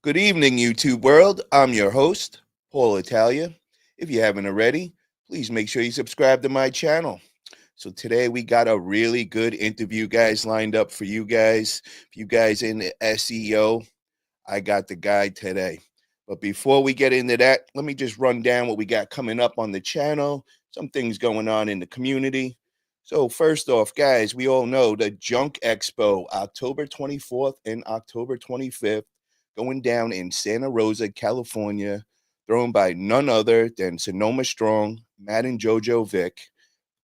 Good evening, YouTube world. I'm your host, Paul Talia. If you haven't already, please make sure you subscribe to my channel. So today we got a really good interview, guys, lined up for you guys. If you guys in the SEO, I got the guy today. But before we get into that, let me just run down what we got coming up on the channel, some things going on in the community. So first off, guys, we all know the Junk Expo, October 24th and October 25th, going down in Santa Rosa, California, thrown by none other than Sonoma Strong, Matt and Jojo Vic.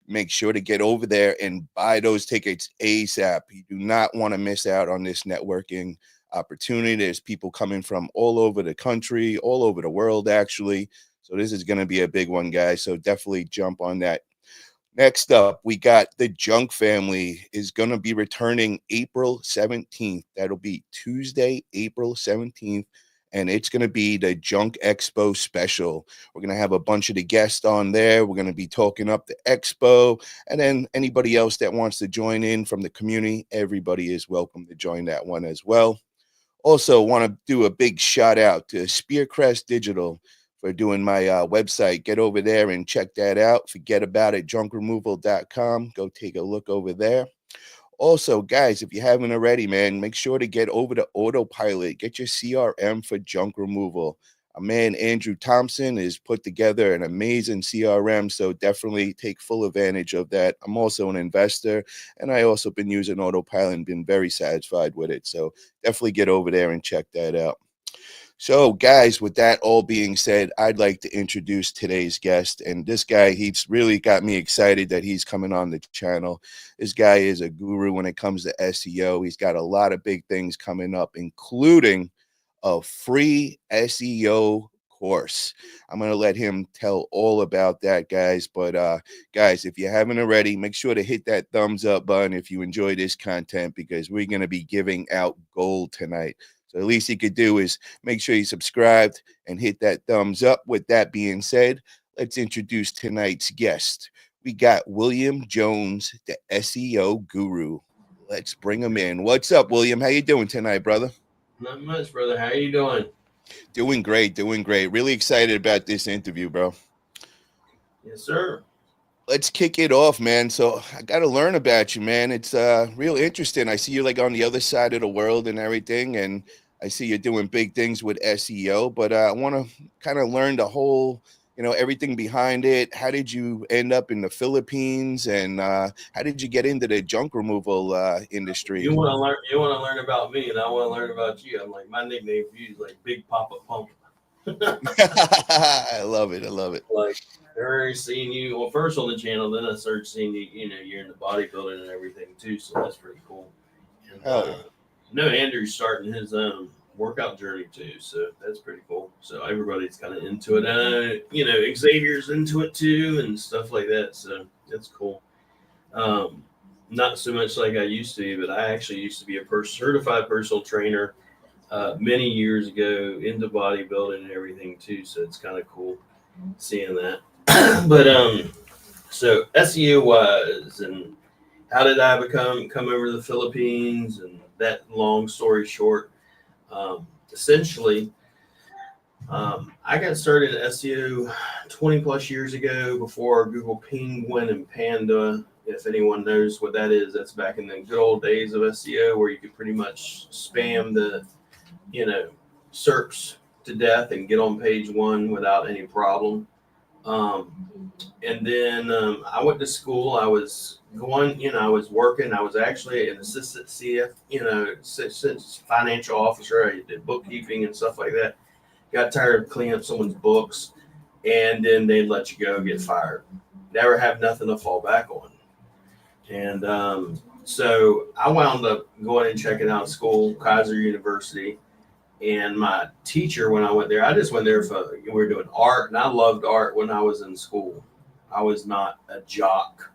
Make sure to get over there and buy those tickets ASAP. You do not want to miss out on this networking opportunity. There's people coming from all over the country, all over the world, actually. So this is going to be a big one, guys. So definitely jump on that. Next up, we got the Junk family is going to be returning April 17th. That'll be Tuesday, April 17th. And it's going to be the Junk Expo special. We're going to have a bunch of the guests on there. We're going to be talking up the expo. And then anybody else that wants to join in from the community, everybody is welcome to join that one as well. Also, want to do a big shout out to Spearcrest Digital for doing my website. Get over there and check that out. Forget about it, junkremoval.com. Go take a look over there. Also, guys, if you haven't already, man, make sure to get over to Autopilot. Get your CRM for junk removal. Our man Andrew Thompson has put together an amazing CRM, so definitely take full advantage of that. I'm also an investor, and I also been using Autopilot and been very satisfied with it. So definitely get over there and check that out. So, guys, with that all being said, I'd like to introduce today's guest. And this guy, he's really got me excited that he's coming on the channel. This guy is a guru when it comes to SEO. He's got a lot of big things coming up, including a free SEO course. I'm going to let him tell all about that, guys. But, guys, if you haven't already, make sure to hit that thumbs up button if you enjoy this content, because we're going to be giving out gold tonight. So the least you could do is make sure you subscribed and hit that thumbs up. With that being said, let's introduce tonight's guest. We got William Jones, the SEO guru. Let's bring him in. What's up, William? How you doing tonight, brother? Not much, brother. How you doing? Doing great, doing great. Really excited about this interview, bro. Yes, sir. Let's kick it off, man. So I got to learn about you, man. It's real interesting. I see you like on the other side of the world and everything, and I see you're doing big things with SEO. But I want to kind of learn the whole, everything behind it. How did you end up in the Philippines, and how did you get into the junk removal industry? You want to learn? You want to learn about me, and I want to learn about you. I'm like my nickname for you is like Big Papa Pump. I love it. I love it. Like they're already seeing you. Well, first on the channel, then I started seeing you. You know, you're in the bodybuilding and everything too, so that's pretty cool. And Hell yeah. no, Andrew's starting his workout journey too, so that's pretty cool. So everybody's kind of into it. Xavier's into it too, and stuff like that. So that's cool. Um, Not so much like I used to be, but I actually used to be a certified personal trainer many years ago into bodybuilding and everything too. So it's kind of cool seeing that. But so SEO wise, and how did I come over to the Philippines? And that long story short, essentially, I got started in SEO 20 plus years ago before Google Penguin and Panda. If anyone knows what that is, that's back in the good old days of SEO where you could pretty much spam the, you know, SERPs to death and get on page one without any problem. Um, and then I went to school. I was going, I was working. I was actually an assistant CF, assistant financial officer. I did bookkeeping and stuff like that. Got tired of cleaning up someone's books, and then they'd let you go, get fired. Never have nothing to fall back on. And so I wound up going and checking out school, Kaiser University. And my teacher, when I went there, I just went there for, we were doing art, and I loved art when I was in school. I was not a jock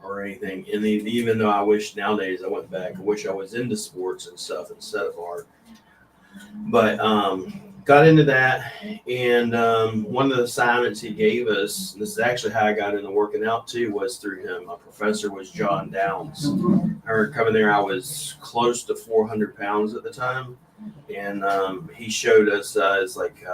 or anything. And even though I wish nowadays I went back, I wish I was into sports and stuff instead of art. But got into that, and one of the assignments he gave us, and this is actually how I got into working out too, was through him. My professor was John Downs. I remember coming there, I was close to 400 pounds at the time, and he showed us it's like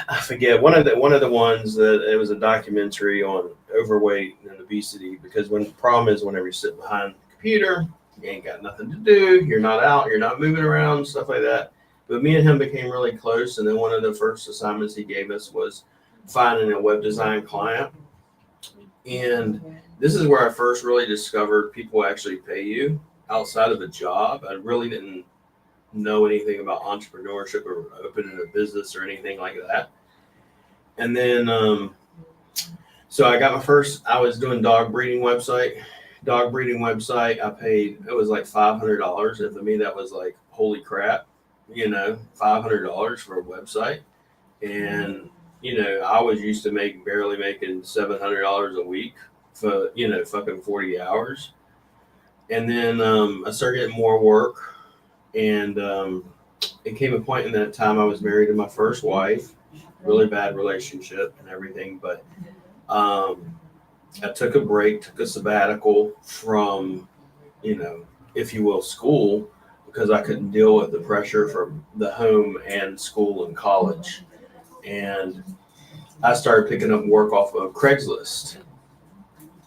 I forget one of the ones that it was a documentary on overweight and obesity, because when the problem is whenever you sit behind the computer, you ain't got nothing to do, you're not out, you're not moving around, stuff like that. But me and him became really close, and then one of the first assignments he gave us was finding a web design client. And this is where I first really discovered people actually pay you outside of a job. I really didn't know anything about entrepreneurship or opening a business or anything like that. And then, so I got I was doing dog breeding website. I paid, it was like $500. And for me, that was like, holy crap, $500 for a website. And, I was used to barely making $700 a week for, fucking 40 hours. And then I started getting more work. And it came a point in that time I was married to my first wife, really bad relationship and everything. But I took a break, took a sabbatical from, if you will, school, because I couldn't deal with the pressure from the home and school and college. And I started picking up work off of Craigslist.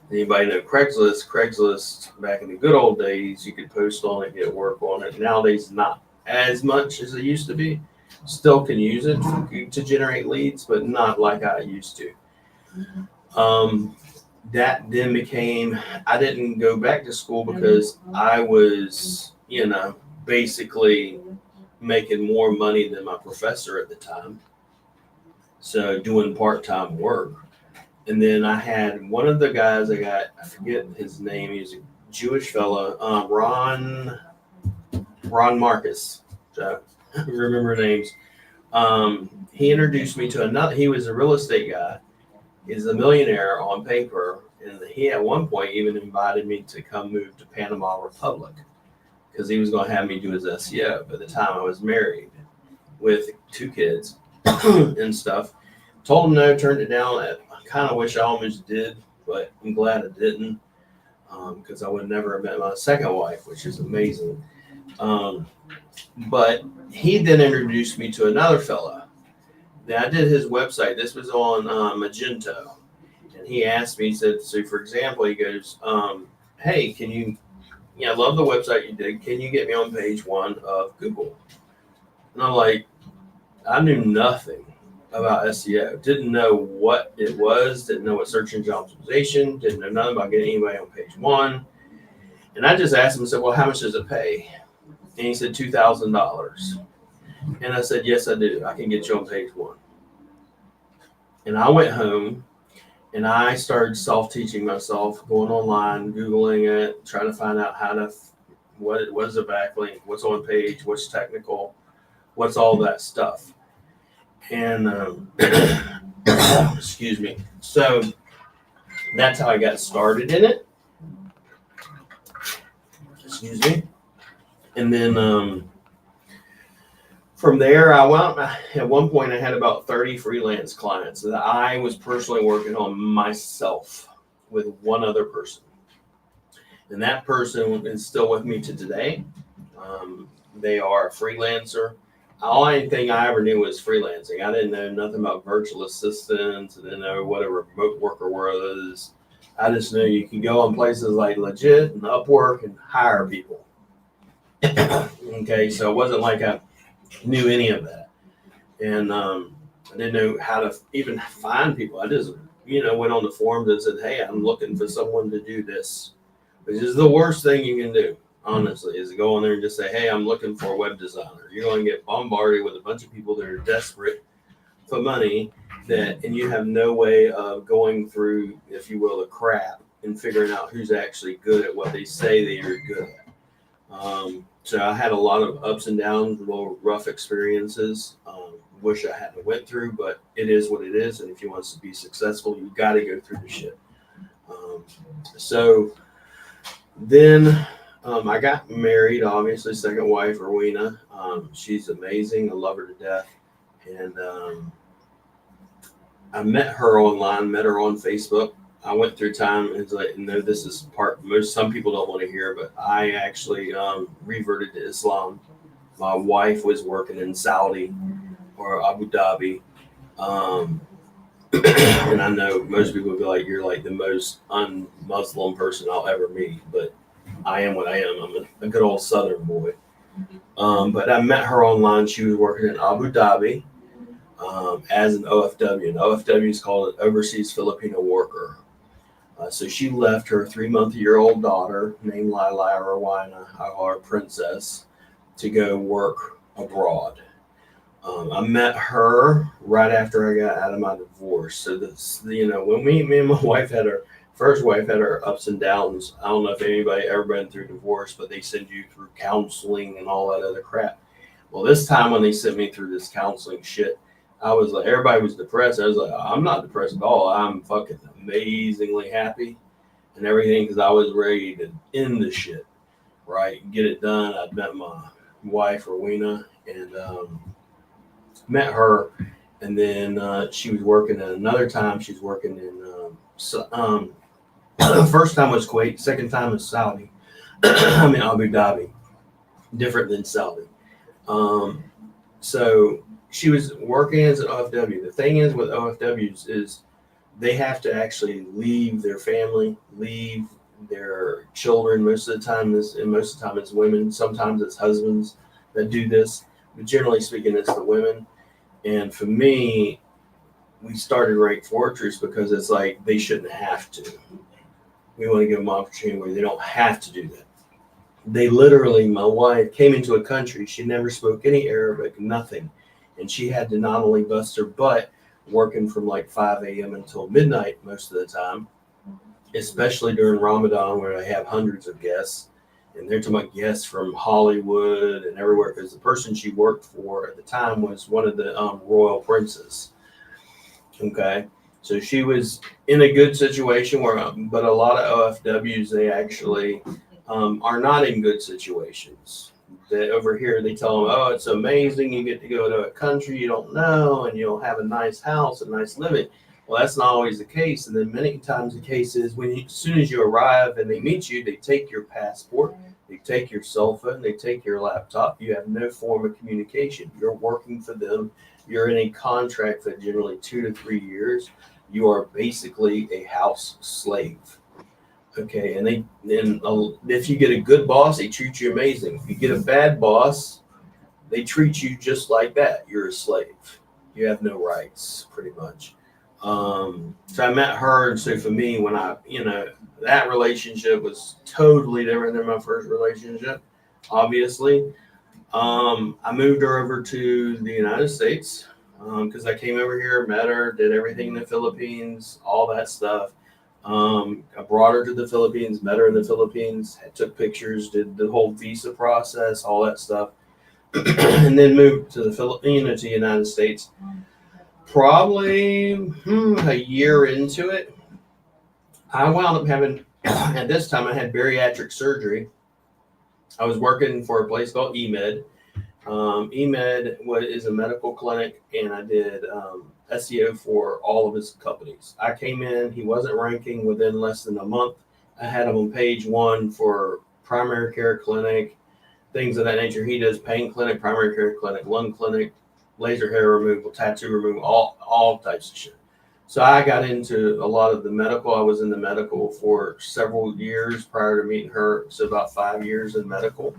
Anybody know Craigslist? Craigslist, back in the good old days, you could post on it, get work on it. Nowadays, not as much as it used to be. Still can use it to generate leads, but not like I used to. That then became, I didn't go back to school because I was, basically making more money than my professor at the time. So doing part-time work. And then I had one of the guys I forget his name. He's a Jewish fella, Ron Marcus. So I remember names. He introduced me to another. He was a real estate guy. He's a millionaire on paper, and he at one point even invited me to come move to Panama Republic because he was going to have me do his SEO. By the time I was married with 2 kids and stuff, told him no, turned it down. I kind of wish I almost did, but I'm glad I didn't, because I would never have met my second wife, which is amazing. But he then introduced me to another fella. Then I did his website. This was on Magento. And he asked me, he said, so for example, he goes, hey, can you, I love the website you did. Can you get me on page 1 of Google? And I'm like, I knew nothing about SEO. Didn't know what it was. Didn't know what search engine optimization. Didn't know nothing about getting anybody on page 1. And I just asked him, I said, well, how much does it pay? And he said, $2,000. And I said, yes, I do. I can get you on page 1. And I went home and I started self-teaching myself, going online, Googling it, trying to find out what is a backlink, what's on page, what's technical, what's all that stuff. And excuse me. So that's how I got started in it. Excuse me. And then from there, at one point I had about 30 freelance clients that I was personally working on myself with one other person. And that person is still with me to today. They are a freelancer. Only thing I ever knew was freelancing. I didn't know nothing about virtual assistants. I didn't know what a remote worker was. I just knew you can go on places like Legit and Upwork and hire people. Okay, so it wasn't like I knew any of that. And I didn't know how to even find people. I just, went on the forums and said, hey, I'm looking for someone to do this, which is the worst thing you can do, honestly, is to go on there and just say, hey, I'm looking for a web designer. You're going to get bombarded with a bunch of people that are desperate for money, and you have no way of going through, if you will, the crap and figuring out who's actually good at what they say they are good at. So I had a lot of ups and downs, little rough experiences. Wish I hadn't went through, but it is what it is. And if you want to be successful, you got to go through the shit. So then I got married, obviously, second wife, Rowena. She's amazing. I love her to death. And I met her online, met her on Facebook. I went through time. It's like, no, this is part. Some people don't want to hear, but I actually reverted to Islam. My wife was working in Saudi or Abu Dhabi. Um, and I know most people will be like, you're like the most un-Muslim person I'll ever meet, but I am what I am. I'm a good old Southern boy. But I met her online. She was working in Abu Dhabi as an OFW. And OFW is called an Overseas Filipino Worker. So she left her 3-month-year-old daughter named Lila Rowena, I call her Princess, to go work abroad. I met her right after I got out of my divorce. So this, when me and my wife had our first wife had her ups and downs. I don't know if anybody ever been through divorce, but they send you through counseling and all that other crap. Well, this time when they sent me through this counseling shit, I was like, everybody was depressed. I was like, I'm not depressed at all. I'm fucking amazingly happy and everything because I was ready to end the shit, right? Get it done. I'd met my wife, Rowena, and met her, and then she was working at another time. She's working in first time was Kuwait, second time was Saudi. I mean Abu Dhabi, different than Saudi. Um, so she was working as an OFW. The thing is with OFWs is they have to actually leave their family, leave their children. Most of the time, it's women. Sometimes it's husbands that do this, but generally speaking, it's the women. And for me, we started Rank Fortress because it's like they shouldn't have to. We want to give them an opportunity where they don't have to do that. They literally, my wife came into a country, she never spoke any Arabic, nothing. And she had to not only bust her butt working from like 5 a.m. until midnight most of the time, especially during Ramadan where I have hundreds of guests. And they're talking about guests from Hollywood and everywhere because the person she worked for at the time was one of the royal princes. Okay. So she was in a good situation but a lot of OFWs, they actually are not in good situations. Over here, they tell them, oh, it's amazing. You get to go to a country you don't know and you'll have a nice house, a nice living. Well, that's not always the case. And then many times the case is as soon as you arrive and they meet you, they take your passport, they take your cell phone, they take your laptop. You have no form of communication. You're working for them. You're in a contract for generally 2 to 3 years. You are basically a house slave. Okay, and if you get a good boss, they treat you amazing. If you get a bad boss, they treat you just like that. You're a slave. You have no rights, pretty much. So I met her, and so for me, when that relationship was totally different than my first relationship. Obviously, I moved her over to the United States because I came over here, met her, did everything in the Philippines, all that stuff. I brought her to the Philippines, met her in the Philippines, took pictures, did the whole visa process, all that stuff, and then moved to to the United States. Probably a year into it, I wound up having, at this time, I had bariatric surgery. I was working for a place called EMED. EMED is a medical clinic, and I did SEO for all of his companies. I came in, he wasn't ranking within less than a month. I had him on page 1 for primary care clinic, things of that nature. He does pain clinic, primary care clinic, lung clinic, laser hair removal, tattoo removal, all types of shit. So I got into a lot of the medical. I was in the medical for several years prior to meeting her. So about 5 years in medical.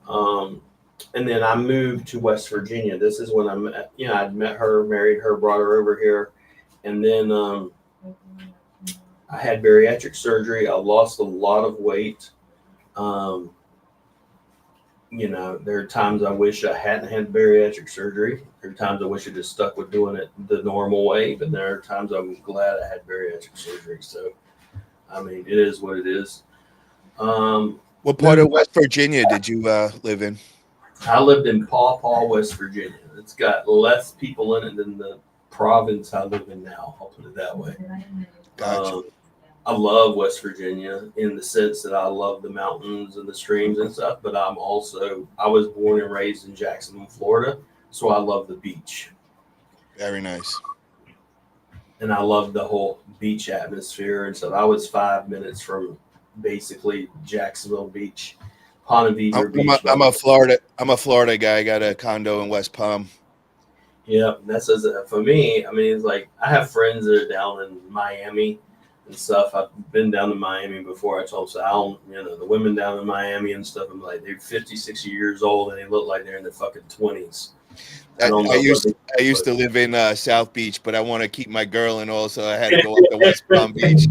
And then I moved to West Virginia. This is when I'd met her, married her, brought her over here. And then I had bariatric surgery. I lost a lot of weight. There are times I wish I hadn't had bariatric surgery. There are times I wish I just stuck with doing it the normal way. But there are times I'm glad I had bariatric surgery. So, I mean, it is what it is. What part of West Virginia did you live in? I lived in Paw Paw, West Virginia. It's got less people in it than the province I live in now. I'll put it that way. Gotcha. I love West Virginia in the sense that I love the mountains and the streams and stuff, but I was born and raised in Jacksonville, Florida, so I love the beach. Very nice. and I loved the whole beach atmosphere and stuff. I was 5 minutes from basically Jacksonville Beach, Ponte Vedra Beach. I'm a Florida guy. I got a condo in West Palm. Yeah, that's as for me. I mean, it's like I have friends that are down in Miami and stuff. I've been down to Miami before. I told them, so I don't, the women down in Miami and stuff. I'm like, they're 50, 60 years old and they look like they're in their fucking 20s. I I, don't I know what used they I used to live in South Beach, but I want to keep my girl in also. I had to go up to West Palm Beach.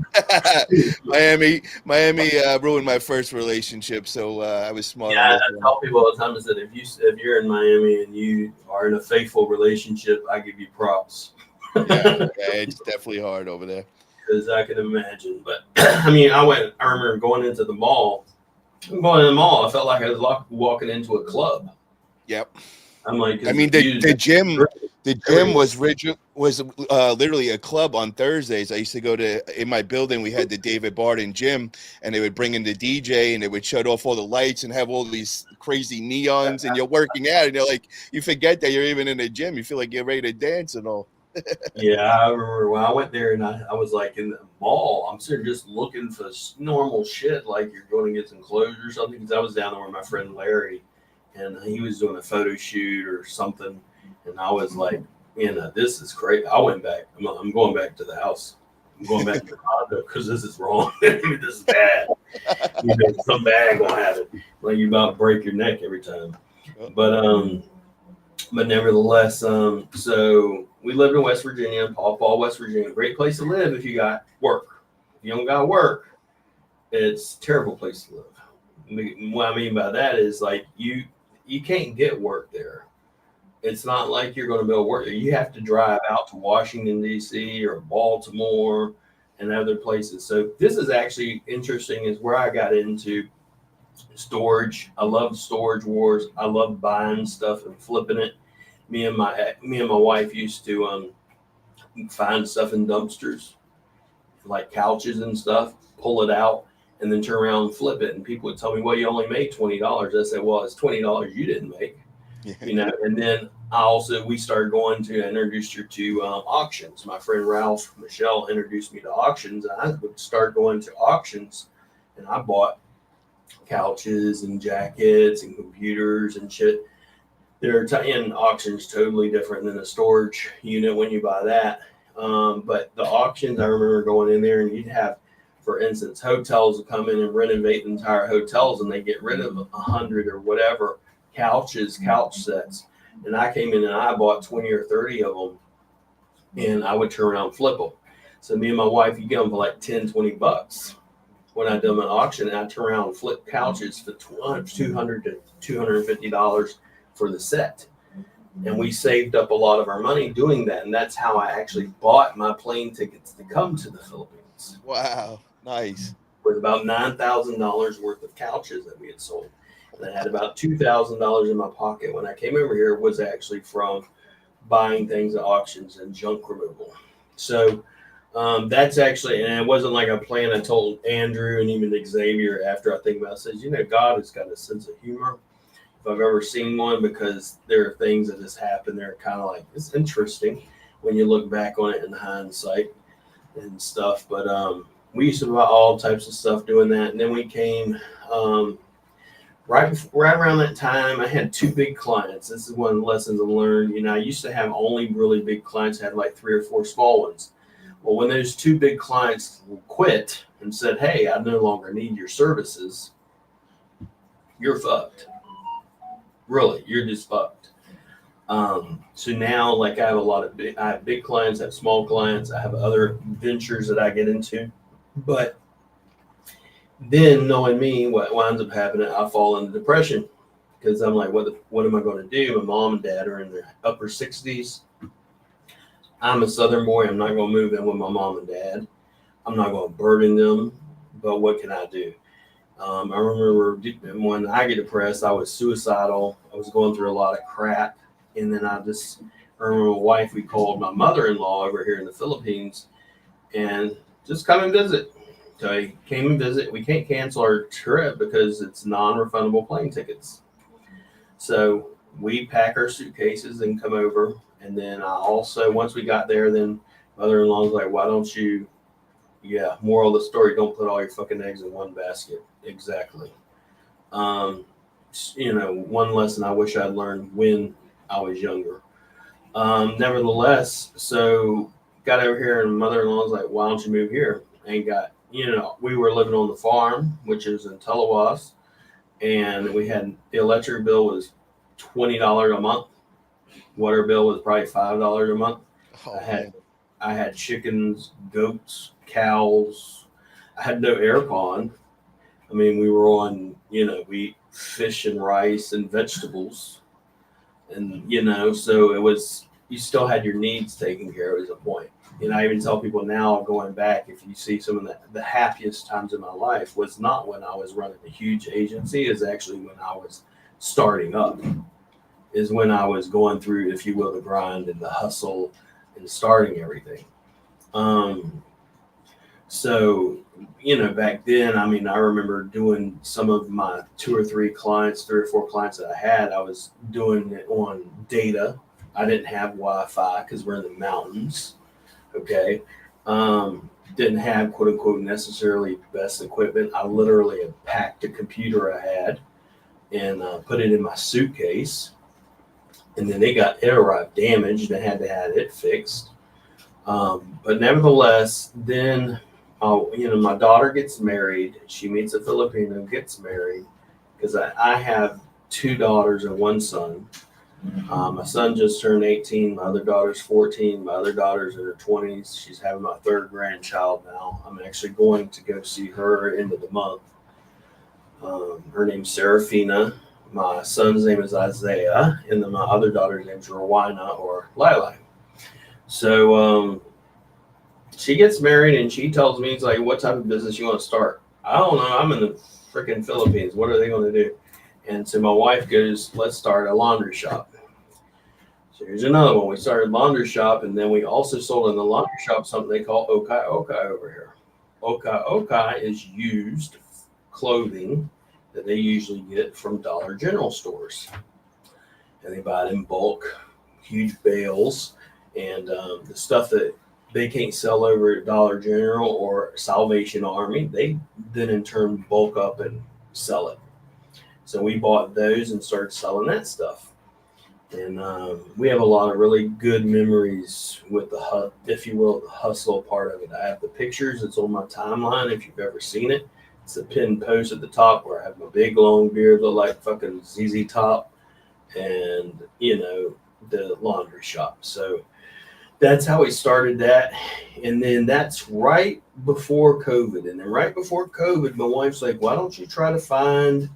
Miami ruined my first relationship, so I was smart Yeah, on I this one. tell people all the time is that if you're in Miami and you are in a faithful relationship, I give you props. Yeah, it's definitely hard over there. Because I can imagine. But I mean, I remember going into the mall. Going in the mall, I felt like I was walking into a club. Yep. I'm like, I because mean, the views, the gym everything. was literally a club on Thursdays. I used to go to in my building. We had the David Barton gym, and they would bring in the DJ, and they would shut off all the lights and have all these crazy neons. And you're working out, and you're like, you forget that you're even in the gym. You feel like you're ready to dance and all. Yeah, I remember when I went there and I was like in the mall. I'm sitting just looking for normal shit, like you're going to get some clothes or something. Because I was down there with my friend Larry, and he was doing a photo shoot or something, and I was like, this is great. I went back. I'm going back to the house. I'm going back to the condo because this is wrong. This is bad. Some bad gonna happen. Like you about to break your neck every time. But but nevertheless, so we lived in West Virginia, Paw Paw, West Virginia. Great place to live if you got work. If you don't got work, it's a terrible place to live. What I mean by that is like you can't get work there. It's not like you're going to be able to work there. You have to drive out to Washington D.C. or Baltimore and other places. So this is actually interesting. Is where I got into storage. I love storage wars. I love buying stuff and flipping it. Me and my wife used to find stuff in dumpsters, like couches and stuff, pull it out, and then turn around and flip it. And people would tell me, "Well, you only made $20." I said, "Well, it's $20 you didn't make." And then we started going to I introduced her to auctions. My friend Ralph Michelle introduced me to auctions, and I would start going to auctions, and I bought couches and jackets and computers and shit. They're in auctions totally different than a storage unit when you buy that. But the auctions, I remember going in there and you'd have, for instance, hotels would come in and renovate the entire hotels and they get rid of 100 or whatever couch sets. And I came in and I bought 20 or 30 of them and I would turn around and flip them. So me and my wife, you get them for like 10, $20 when I done an auction, and I turn around and flip couches for $200 to $250 for the set. And we saved up a lot of our money doing that. And that's how I actually bought my plane tickets to come to the Philippines. Wow, nice. With about $9,000 worth of couches that we had sold. And I had about $2,000 in my pocket when I came over here, was actually from buying things at auctions and junk removal. So that's actually, and it wasn't like a plan. I told Andrew and even Xavier after I think about it, says, God has got a sense of humor if I've ever seen one, because there are things that just happen. They're kind of like, it's interesting when you look back on it in hindsight and stuff. But we used to buy all types of stuff doing that. And then we came right around that time. I had two big clients. This is one of the lessons I learned. I used to have only really big clients. I had like 3 or 4 small ones. Well, when those 2 big clients quit and said, "Hey, I no longer need your services," you're fucked. Really, you're just fucked. So now, like, I have big clients, I have small clients, I have other ventures that I get into. But then, knowing me, what winds up happening, I fall into depression because I'm like, what am I going to do? My mom and dad are in their upper 60s. I'm a Southern boy. I'm not going to move in with my mom and dad. I'm not going to burden them. But what can I do? I remember when I get depressed, I was suicidal. I was going through a lot of crap. And then I remember my wife, we called my mother-in-law over here in the Philippines and just come and visit. So I came and visit. We can't cancel our trip because it's non-refundable plane tickets. So we pack our suitcases and come over. And then I also, once we got there, then Mother-in-law's like, why don't you? Yeah, moral of the story: don't put all your fucking eggs in one basket. Exactly. Um, one lesson I wish I'd learned when I was younger. Nevertheless, so got over here, and mother-in-law's like, why don't you move here? And we were living on the farm, which is in Telewas, and we had the electric bill was $20 a month. Water bill was probably $5 a month. I Oh had man. I had chickens, goats, cows. I had no aircon. I mean, we were on, we eat fish and rice and vegetables, and so it was. You still had your needs taken care of as a point. I even tell people now, going back, if you see some of the happiest times in my life was not when I was running a huge agency, is actually when I was starting up, is when I was going through, if you will, the grind and the hustle and starting everything. Um, so, back then, I mean, I remember doing some of my three or four clients that I had, I was doing it on data. I didn't have Wi Fi because we're in the mountains. Okay. Didn't have quote unquote necessarily best equipment. I literally had packed a computer I had and put it in my suitcase. And then it arrived damaged. I had to have it fixed. But nevertheless, then my daughter gets married. She meets a Filipino, gets married, because I have two daughters and one son. My son just turned 18. My other daughter's 14. My other daughter's in her 20s. She's having my third grandchild now. I'm actually going to go see her end of the month. Her name's Serafina. My son's name is Isaiah, and then my other daughter's name's Rowena or Lila. So she gets married, and she tells me, "It's like, what type of business you want to start?" I don't know. I'm in the freaking Philippines. What are they going to do? And so my wife goes, "Let's start a laundry shop." So here's another one. We started a laundry shop, and then we also sold in the laundry shop something they call okai okai over here. Okai okai is used clothing that they usually get from Dollar General stores, and they buy it in bulk, huge bales, and the stuff that they can't sell over at Dollar General or Salvation Army, they then in turn bulk up and sell it. So we bought those and started selling that stuff. And we have a lot of really good memories with if you will, the hustle part of it. I have the pictures. It's on my timeline if you've ever seen it. It's a pinned post at the top where I have my big long beard, look like fucking ZZ Top, and the laundry shop. So that's how we started that. And then that's right before COVID. And then right before COVID, my wife's like, why don't you try to find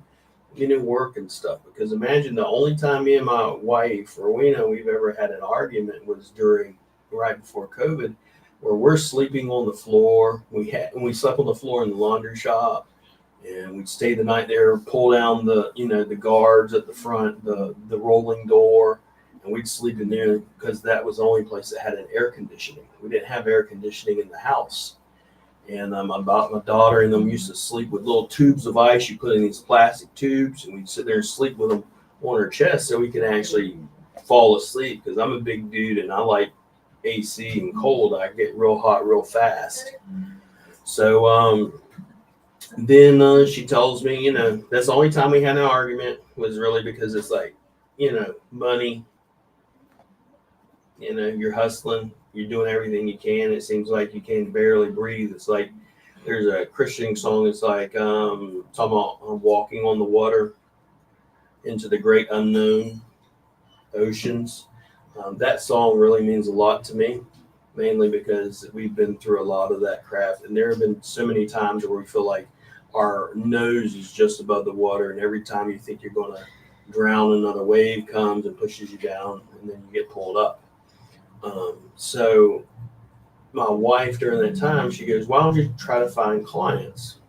work and stuff? Because imagine the only time me and my wife, Rowena, we've ever had an argument was during right before COVID, where we're sleeping on the floor. We slept on the floor in the laundry shop, and we'd stay the night there, pull down the guards at the front, the rolling door, and we'd sleep in there because that was the only place that had an air conditioning. We didn't have air conditioning in the house. And my daughter and them used to sleep with little tubes of ice you put in these plastic tubes, and we'd sit there and sleep with them on her chest so we could actually fall asleep. Because I'm a big dude and I like AC and cold. I get real hot real fast. So then she tells me, that's the only time we had an argument was really because it's like, money. You're hustling, you're doing everything you can. It seems like you can barely breathe. It's like there's a Christian song. It's like talking about walking on the water into the great unknown oceans. That song really means a lot to me, mainly because we've been through a lot of that crap, and there have been so many times where we feel like our nose is just above the water, and every time you think you're going to drown, another wave comes and pushes you down, and then you get pulled up. So my wife during that time, she goes, why don't you try to find clients?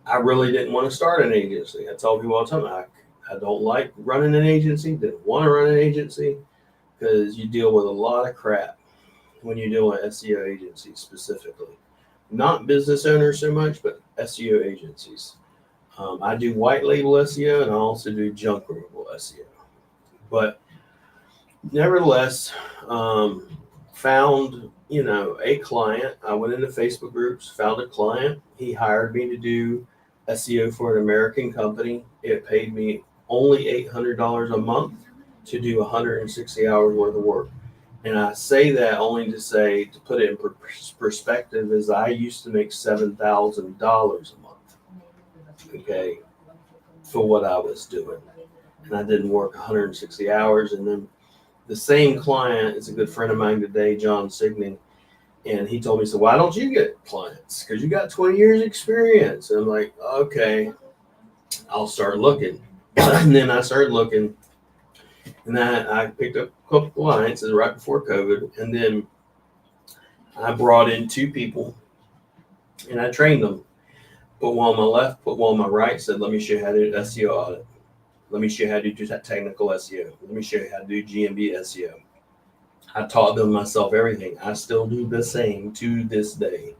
I really didn't want to start an agency. I tell people all the time, I don't like running an agency, didn't want to run an agency because you deal with a lot of crap when you deal with SEO agencies specifically. Not business owners so much, but SEO agencies. I do white label SEO and I also do junk removal SEO. But nevertheless, found, a client. I went into Facebook groups, found a client. He hired me to do SEO for an American company. It paid me only $800 a month to do 160 hours worth of work. And I say that only to put it in perspective, is I used to make $7,000 a month, okay, for what I was doing. And I didn't work 160 hours. And then the same client is a good friend of mine today, John Signing. And he told me, so why don't you get clients? Because you got 20 years experience. And I'm like, okay, I'll start looking. And then I started looking, and I picked up a couple clients right before COVID. And then I brought in 2 people and I trained them. Put one on my left, put one on my right, said, let me show you how to do SEO audit. Let me show you how to do technical SEO. Let me show you how to do GMB SEO. I taught them myself everything. I still do the same to this day.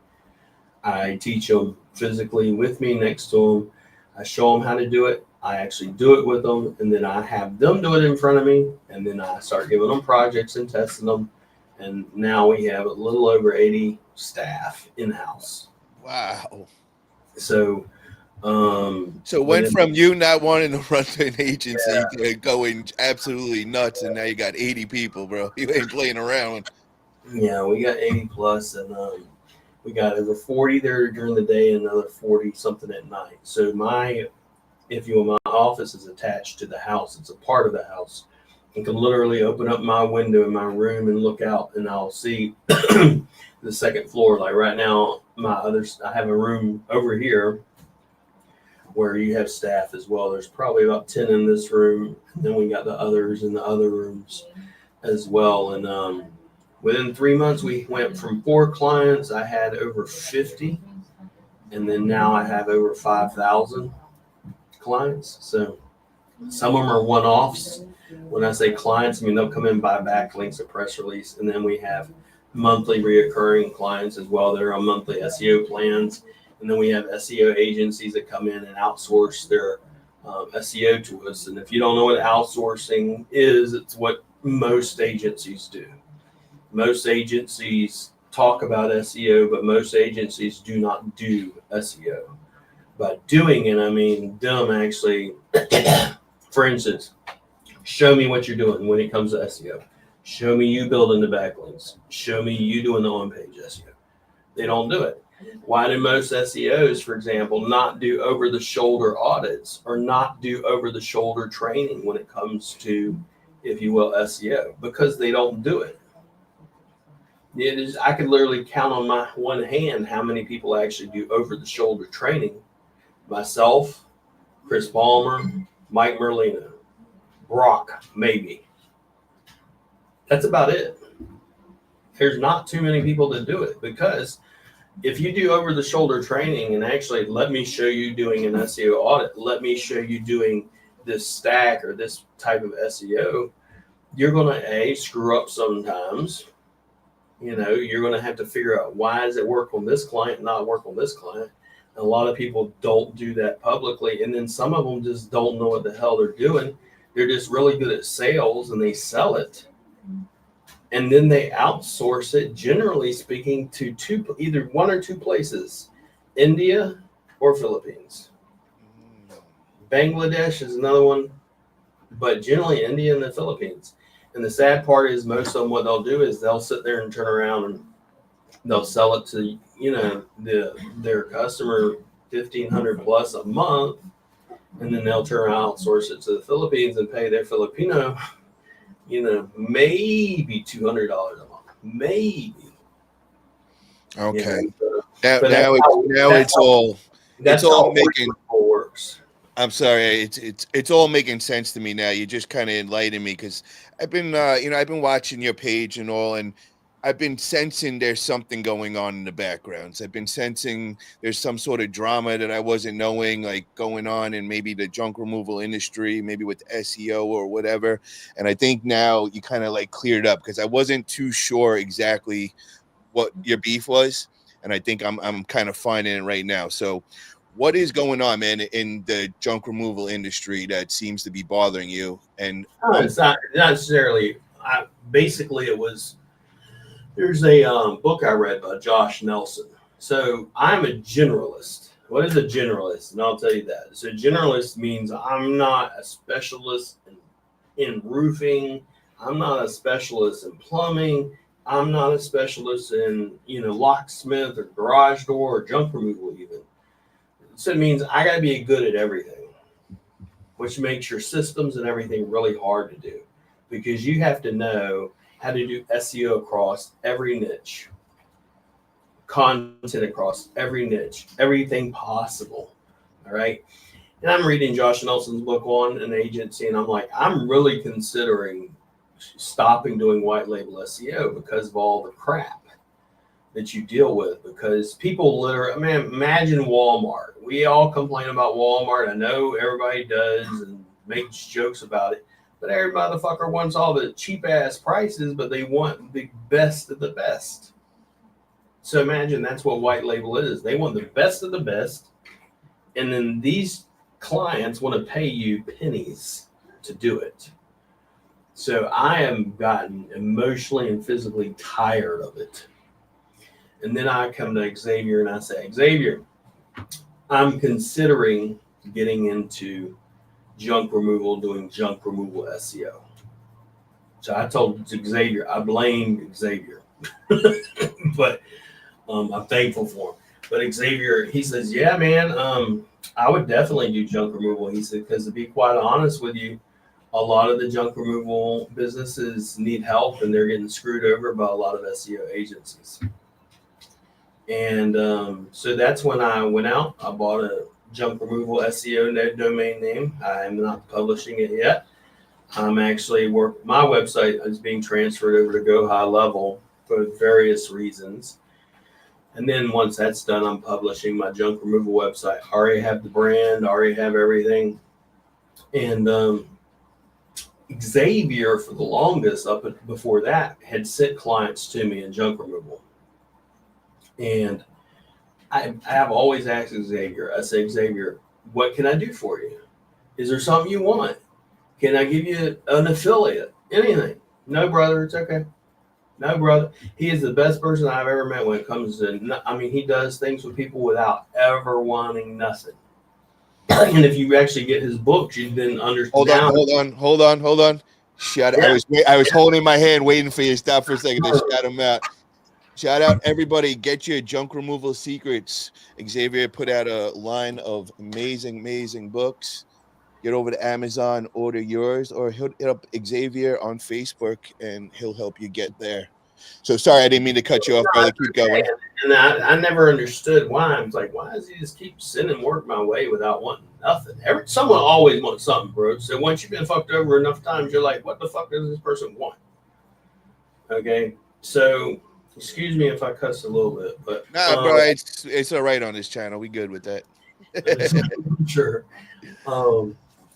I teach them physically with me next to them. I show them how to do it. I actually do it with them. And then I have them do it in front of me. And then I start giving them projects and testing them. And now we have a little over 80 staff in-house. Wow. So went from you not wanting to run to an agency to going absolutely nuts, and now you got 80 people, bro. You ain't playing around. Yeah, we got 80 plus, and we got over 40 there during the day and another 40 something at night. So my office is attached to the house. It's a part of the house. I can literally open up my window in my room and look out, and I'll see the second floor. Like right now, I have a room over here where you have staff as well. There's probably about 10 in this room. And then we got the others in the other rooms as well. And within 3 months, we went from 4 clients. I had over 50. And then now I have over 5,000 clients. So some of them are one-offs. When I say clients, I mean, they'll come in, buy backlinks, a press release. And then we have monthly reoccurring clients as well. They're on monthly SEO plans. And then we have SEO agencies that come in and outsource their SEO to us. And if you don't know what outsourcing is, it's what most agencies do. Most agencies talk about SEO, but most agencies do not do SEO. By doing it, I mean them actually, for instance, show me what you're doing when it comes to SEO. Show me you building the backlinks. Show me you doing the on-page SEO. They don't do it. Why do most SEOs, for example, not do over-the-shoulder audits or not do over-the-shoulder training when it comes to, if you will, SEO? Because they don't do it. I could literally count on my one hand how many people actually do over-the-shoulder training. Myself, Chris Palmer, Mike Merlino, Brock, maybe. That's about it. There's not too many people that do it, because if you do over-the-shoulder training and actually let me show you doing an SEO audit, let me show you doing this stack or this type of SEO, you're going to screw up sometimes. You're going to have to figure out, why does it work on this client and not work on this client? And a lot of people don't do that publicly. And then some of them just don't know what the hell they're doing. They're just really good at sales and they sell it. And then they outsource it, generally speaking, to either 1 or 2 places, India or Philippines. Bangladesh is another one, but generally India and the Philippines. And the sad part is, most of them, what they'll do is they'll sit there and turn around and they'll sell it to, their customer $1,500 plus a month, and then they'll turn around and outsource it to the Philippines and pay their Filipino maybe $200 a month, maybe. Okay. It's all making works. I'm sorry, it's all making sense to me now. You just kind of enlightened me, because I've been I've been watching your page and all, and I've been sensing there's something going on in the backgrounds. I've been sensing there's some sort of drama that I wasn't knowing, like, going on in maybe the junk removal industry, maybe with SEO or whatever. And I think now you kind of like cleared up, because I wasn't too sure exactly what your beef was. And I think I'm kind of finding it right now. So what is going on, man, in the junk removal industry that seems to be bothering you? And it's not necessarily. Basically, it was There's a book I read by Josh Nelson. So I'm a generalist. What is a generalist? And I'll tell you that. So generalist means I'm not a specialist in roofing. I'm not a specialist in plumbing. I'm not a specialist in locksmith or garage door or junk removal even. So it means I got to be good at everything, which makes your systems and everything really hard to do because you have to know how to do SEO across every niche, content across every niche, everything possible. All right. And I'm reading Josh Nelson's book on an agency, and I'm like, I'm really considering stopping doing white label SEO because of all the crap that you deal with. Because people literally, I mean, imagine Walmart. We all complain about Walmart. I know everybody does and makes jokes about it, but every motherfucker wants all the cheap ass prices, but they want the best of the best. So imagine that's what white label is. They want the best of the best, and then these clients want to pay you pennies to do it. So I am gotten emotionally and physically tired of it. And then I come to Xavier and I say, Xavier, I'm considering getting into junk removal, doing junk removal SEO. So I told Xavier, I blamed Xavier, but I'm thankful for him. But Xavier, he says, yeah, man, I would definitely do junk removal. He said, because to be quite honest with you, a lot of the junk removal businesses need help and they're getting screwed over by a lot of SEO agencies. And so that's when I went out. I bought a junk removal SEO domain name. I'm not publishing it yet. I'm actually my website is being transferred over to Go High Level for various reasons. And then once that's done, I'm publishing my junk removal website. I already have the brand, I already have everything. And Xavier, for the longest before that, had sent clients to me in junk removal. And I have always asked Xavier, I say, Xavier, what can I do for you? Is there something you want? Can I give you an affiliate? Anything? No, brother, it's okay. No, brother. He is the best person I've ever met when it comes to, I mean, he does things with people without ever wanting nothing. And if you actually get his books, you then understand. Hold on. Shout! Yeah. I was holding my hand, waiting for you to stop for a second to shout him out. Shout out everybody! Get your junk removal secrets. Xavier put out a line of amazing books. Get over to Amazon, order yours, or hit up Xavier on Facebook, and he'll help you get there. So sorry, I didn't mean to cut you off, brother. Keep going. And I never understood why. I was like, why does he just keep sending work my way without wanting nothing? Someone always wants something, bro. So once you've been fucked over enough times, you're like, what the fuck does this person want? Okay, so excuse me if I cuss a little bit, but nah, bro, it's all right on this channel. We good with that. Sure.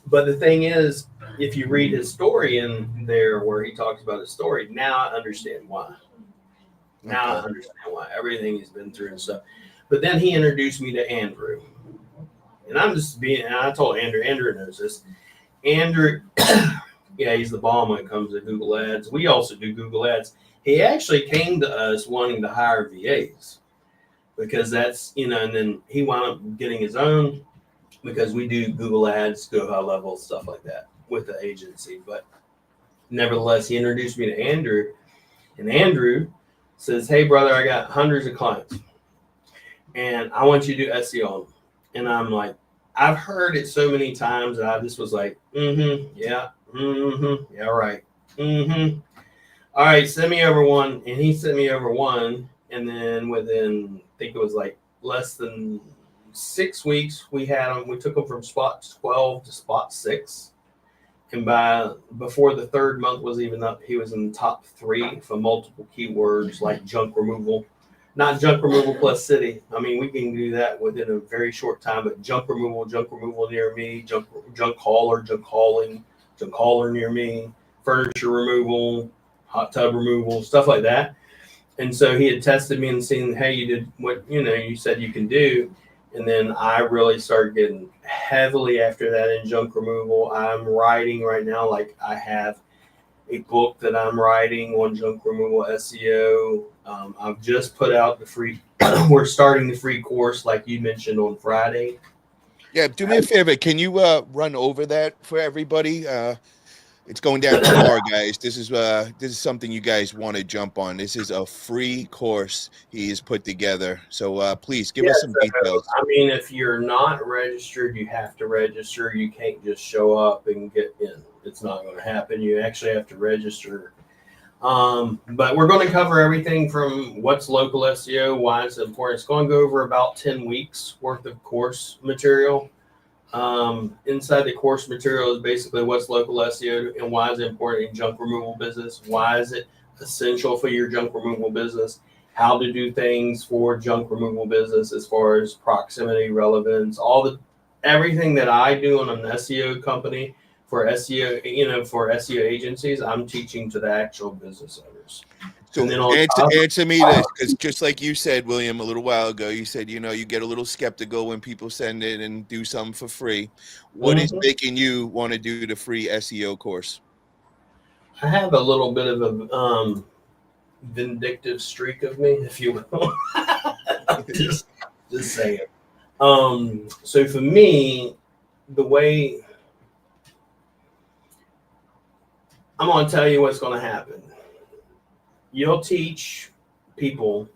But the thing is, if you read his story in there where he talks about his story, now I understand why. Now I understand why everything he's been through and stuff. But then he introduced me to Andrew. And I told Andrew knows this. Andrew, yeah, he's the bomb when it comes to Google Ads. We also do Google Ads. He actually came to us wanting to hire VAs because that's, and then he wound up getting his own because we do Google Ads, Go High Level, stuff like that with the agency. But nevertheless, he introduced me to Andrew, and Andrew says, hey, brother, I got hundreds of clients, and I want you to do SEO on them. And I'm like, I've heard it so many times that I just was like, yeah, right. All right, send me over one. And he sent me over one, and then within, I think it was like less than 6 weeks, we took them from spot 12 to spot 6. And before the third month was even up, he was in the top 3 for multiple keywords like junk removal. Not junk removal plus city. I mean, we can do that within a very short time, but junk removal near me, junk hauler, junk hauler near me, furniture removal, hot tub removal, stuff like that. And so he had tested me and seen, hey, you did what you said you can do. And then I really started getting heavily after that in junk removal. I'm writing right now like I have a book that I'm writing on junk removal SEO. I've just put out the free. We're starting the free course, like you mentioned, on Friday. Yeah, do me a favor. Can you run over that for everybody? It's going down tomorrow, guys. This is something you guys want to jump on. This is a free course he has put together. So please give Yeah, us some so details. I mean, if you're not registered, you have to register. You can't just show up and get in. It's not going to happen. You actually have to register. But we're going to cover everything from what's local SEO, why it's important. It's going to go over about 10 weeks worth of course material. Inside the course material is basically what's local SEO and why is it important in junk removal business. Why is it essential for your junk removal business? How to do things for junk removal business as far as proximity, relevance, everything that I do on an SEO company for SEO, for SEO agencies, I'm teaching to the actual business owners. And So then on answer me this, because just like you said, William, a little while ago, you said, you get a little skeptical when people send it and do something for free. What is making you want to do the free SEO course? I have a little bit of a vindictive streak of me, if you will. just saying. So for me, the way I'm going to tell you what's going to happen. You'll teach people.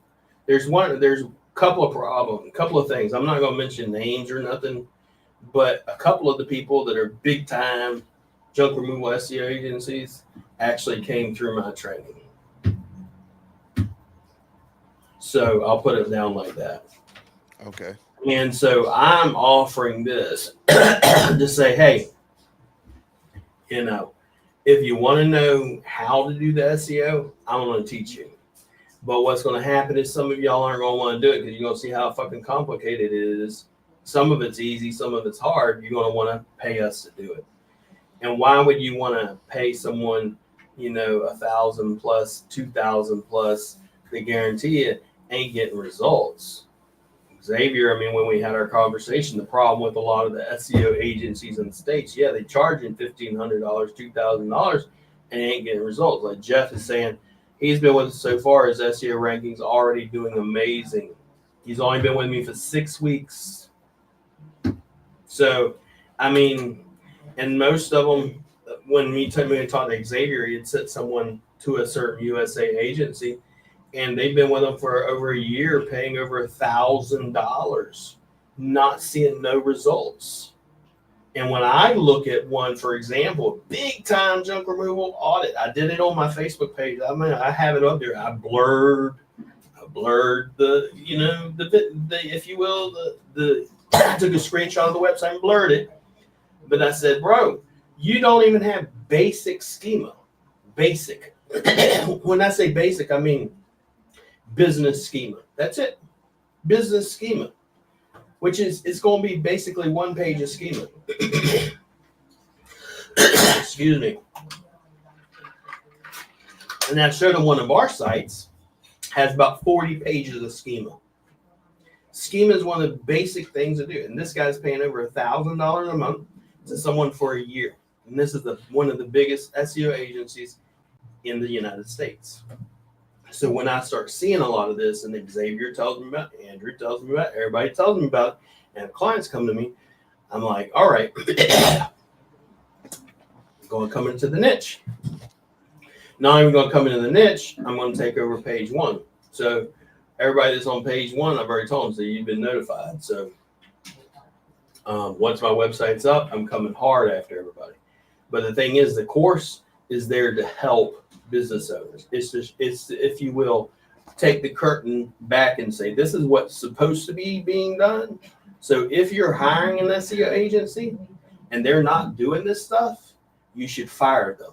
There's a couple of things. I'm not going to mention names or nothing, but a couple of the people that are big time junk removal SEO agencies actually came through my training. So I'll put it down like that. Okay. And so I'm offering this to say, hey, if you want to know how to do the SEO, I'm going to teach you. But what's going to happen is some of y'all aren't going to want to do it because you're going to see how fucking complicated it is. Some of it's easy, some of it's hard. You're going to want to pay us to do it. And why would you want to pay someone, 1,000 plus, 2,000 plus? They guarantee it ain't getting results. Xavier, I mean, when we had our conversation, the problem with a lot of the SEO agencies in the States, yeah, they charge you $1,500, $2,000, and ain't getting results. Like Jeff is saying, he's been with us so far, his SEO ranking's already doing amazing. He's only been with me for 6 weeks. So, I mean, and most of them, when we talked to Xavier, he had sent someone to a certain USA agency, and they've been with them for over a year, paying over $1,000, not seeing no results. And when I look at one, for example, big time junk removal audit, I did it on my Facebook page. I mean, I have it up there. I blurred the, if you will, I took a screenshot of the website and blurred it. But I said, bro, you don't even have basic schema. Basic. When I say basic, I mean business schema. That's it. Business schema, which is it's going to be basically one page of schema. Excuse me. And I showed them one of our sites has about 40 pages of schema. Schema is one of the basic things to do. And this guy's paying over $1,000 a month to someone for a year. And this is one of the biggest SEO agencies in the United States. So when I start seeing a lot of this, and Xavier tells me about it, Andrew tells me about it, everybody tells me about it, and clients come to me, I'm like, all right, I'm going to come into the niche. Not even going to come into the niche, I'm going to take over page one. So everybody that's on page one, I've already told them, so you've been notified. So once my website's up, I'm coming hard after everybody. But the thing is, the course is there to help business owners. It's if you will, take the curtain back and say, this is what's supposed to be being done. So if you're hiring an SEO agency and they're not doing this stuff, you should fire them.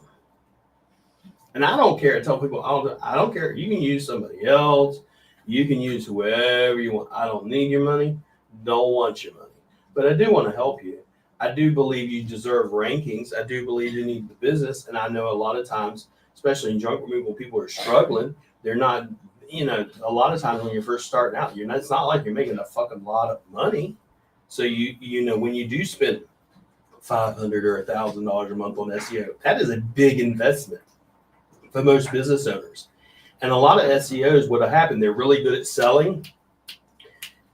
And I don't care. I tell people, I don't care. You can use somebody else. You can use whoever you want. I don't need your money. Don't want your money. But I do want to help you. I do believe you deserve rankings. I do believe you need the business. And I know a lot of times, especially in junk removal, people are struggling. They're not, a lot of times when you're first starting out, it's not like you're making a fucking lot of money. So when you do spend $500 or $1,000 a month on SEO, that is a big investment. for most business owners. And a lot of SEOs, what will happen, they're really good at selling.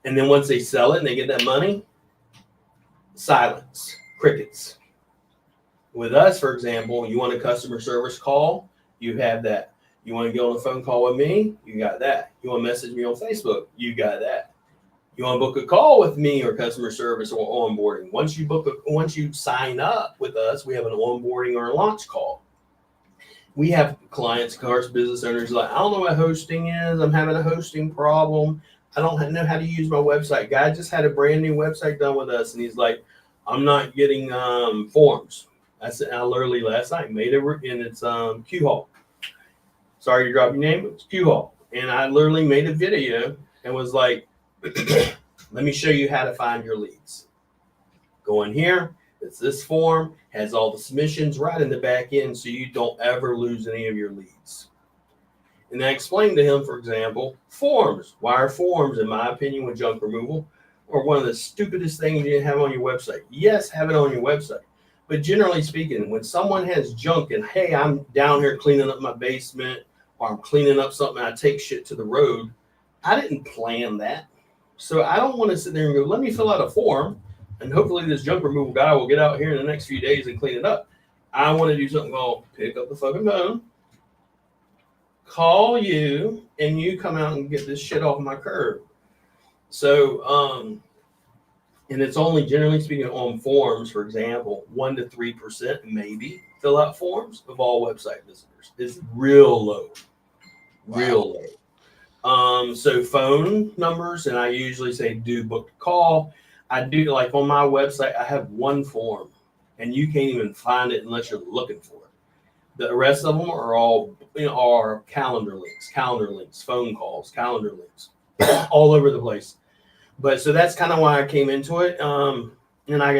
And then once they sell it and they get that money, silence, crickets. With us, for example, you want a customer service call, you have that. You want to get on a phone call with me, you got that. You want to message me on Facebook, you got that. You want to book a call with me or customer service or onboarding. Once you sign up with us, we have an onboarding or a launch call. We have clients, cars, business owners like, I don't know what hosting is. I'm having a hosting problem. I don't know how to use my website. Guy just had a brand new website done with us, and he's like, I'm not getting forms. I said, I literally last night made it, and it's Q-Hall. Sorry to drop your name, it's Q-Hall. And I literally made a video and was like, let me show you how to find your leads. Go in here. It's this form, has all the submissions right in the back end, so you don't ever lose any of your leads. And I explained to him, for example, forms. Why are forms, in my opinion, with junk removal, or one of the stupidest things you have on your website? Yes, have it on your website. But generally speaking, when someone has junk and, hey, I'm down here cleaning up my basement, or I'm cleaning up something, I take shit to the road, I didn't plan that. So I don't want to sit there and go, let me fill out a form, and hopefully this junk removal guy will get out here in the next few days and clean it up. I want to do something called pick up the fucking phone, call you, and you come out and get this shit off my curb. So, and it's only, generally speaking, on forms, for example, 1 to 3% maybe fill out forms of all website visitors. It's real low, real low. So phone numbers, and I usually say do book a call. I do, like on my website, I have one form, and you can't even find it unless you're looking for it. The rest of them are all, are calendar links, phone calls, calendar links, all over the place. But so that's kind of why I came into it. And I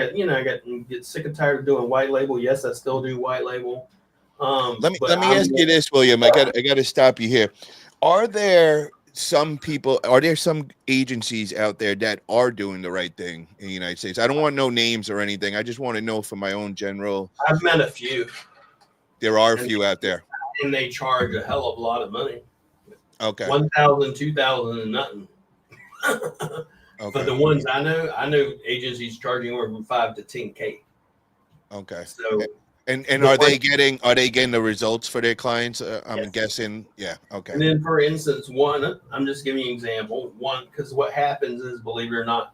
get sick and tired of doing white label. Yes, I still do white label. Let me ask you this, William. I got to stop you here. Are there some agencies out there that are doing the right thing in the United States? I don't want no names or anything. I just want to know for my own general. I've met a few. There are a few out there. And they charge a hell of a lot of money. Okay. 1,000, 2,000 and nothing. Okay. But the ones I know agencies charging over from 5 to 10K. Okay. So and are they getting the results for their clients? I'm guessing. Yeah. Okay. And then, for instance, I'm just giving you an example. Because what happens is, believe it or not,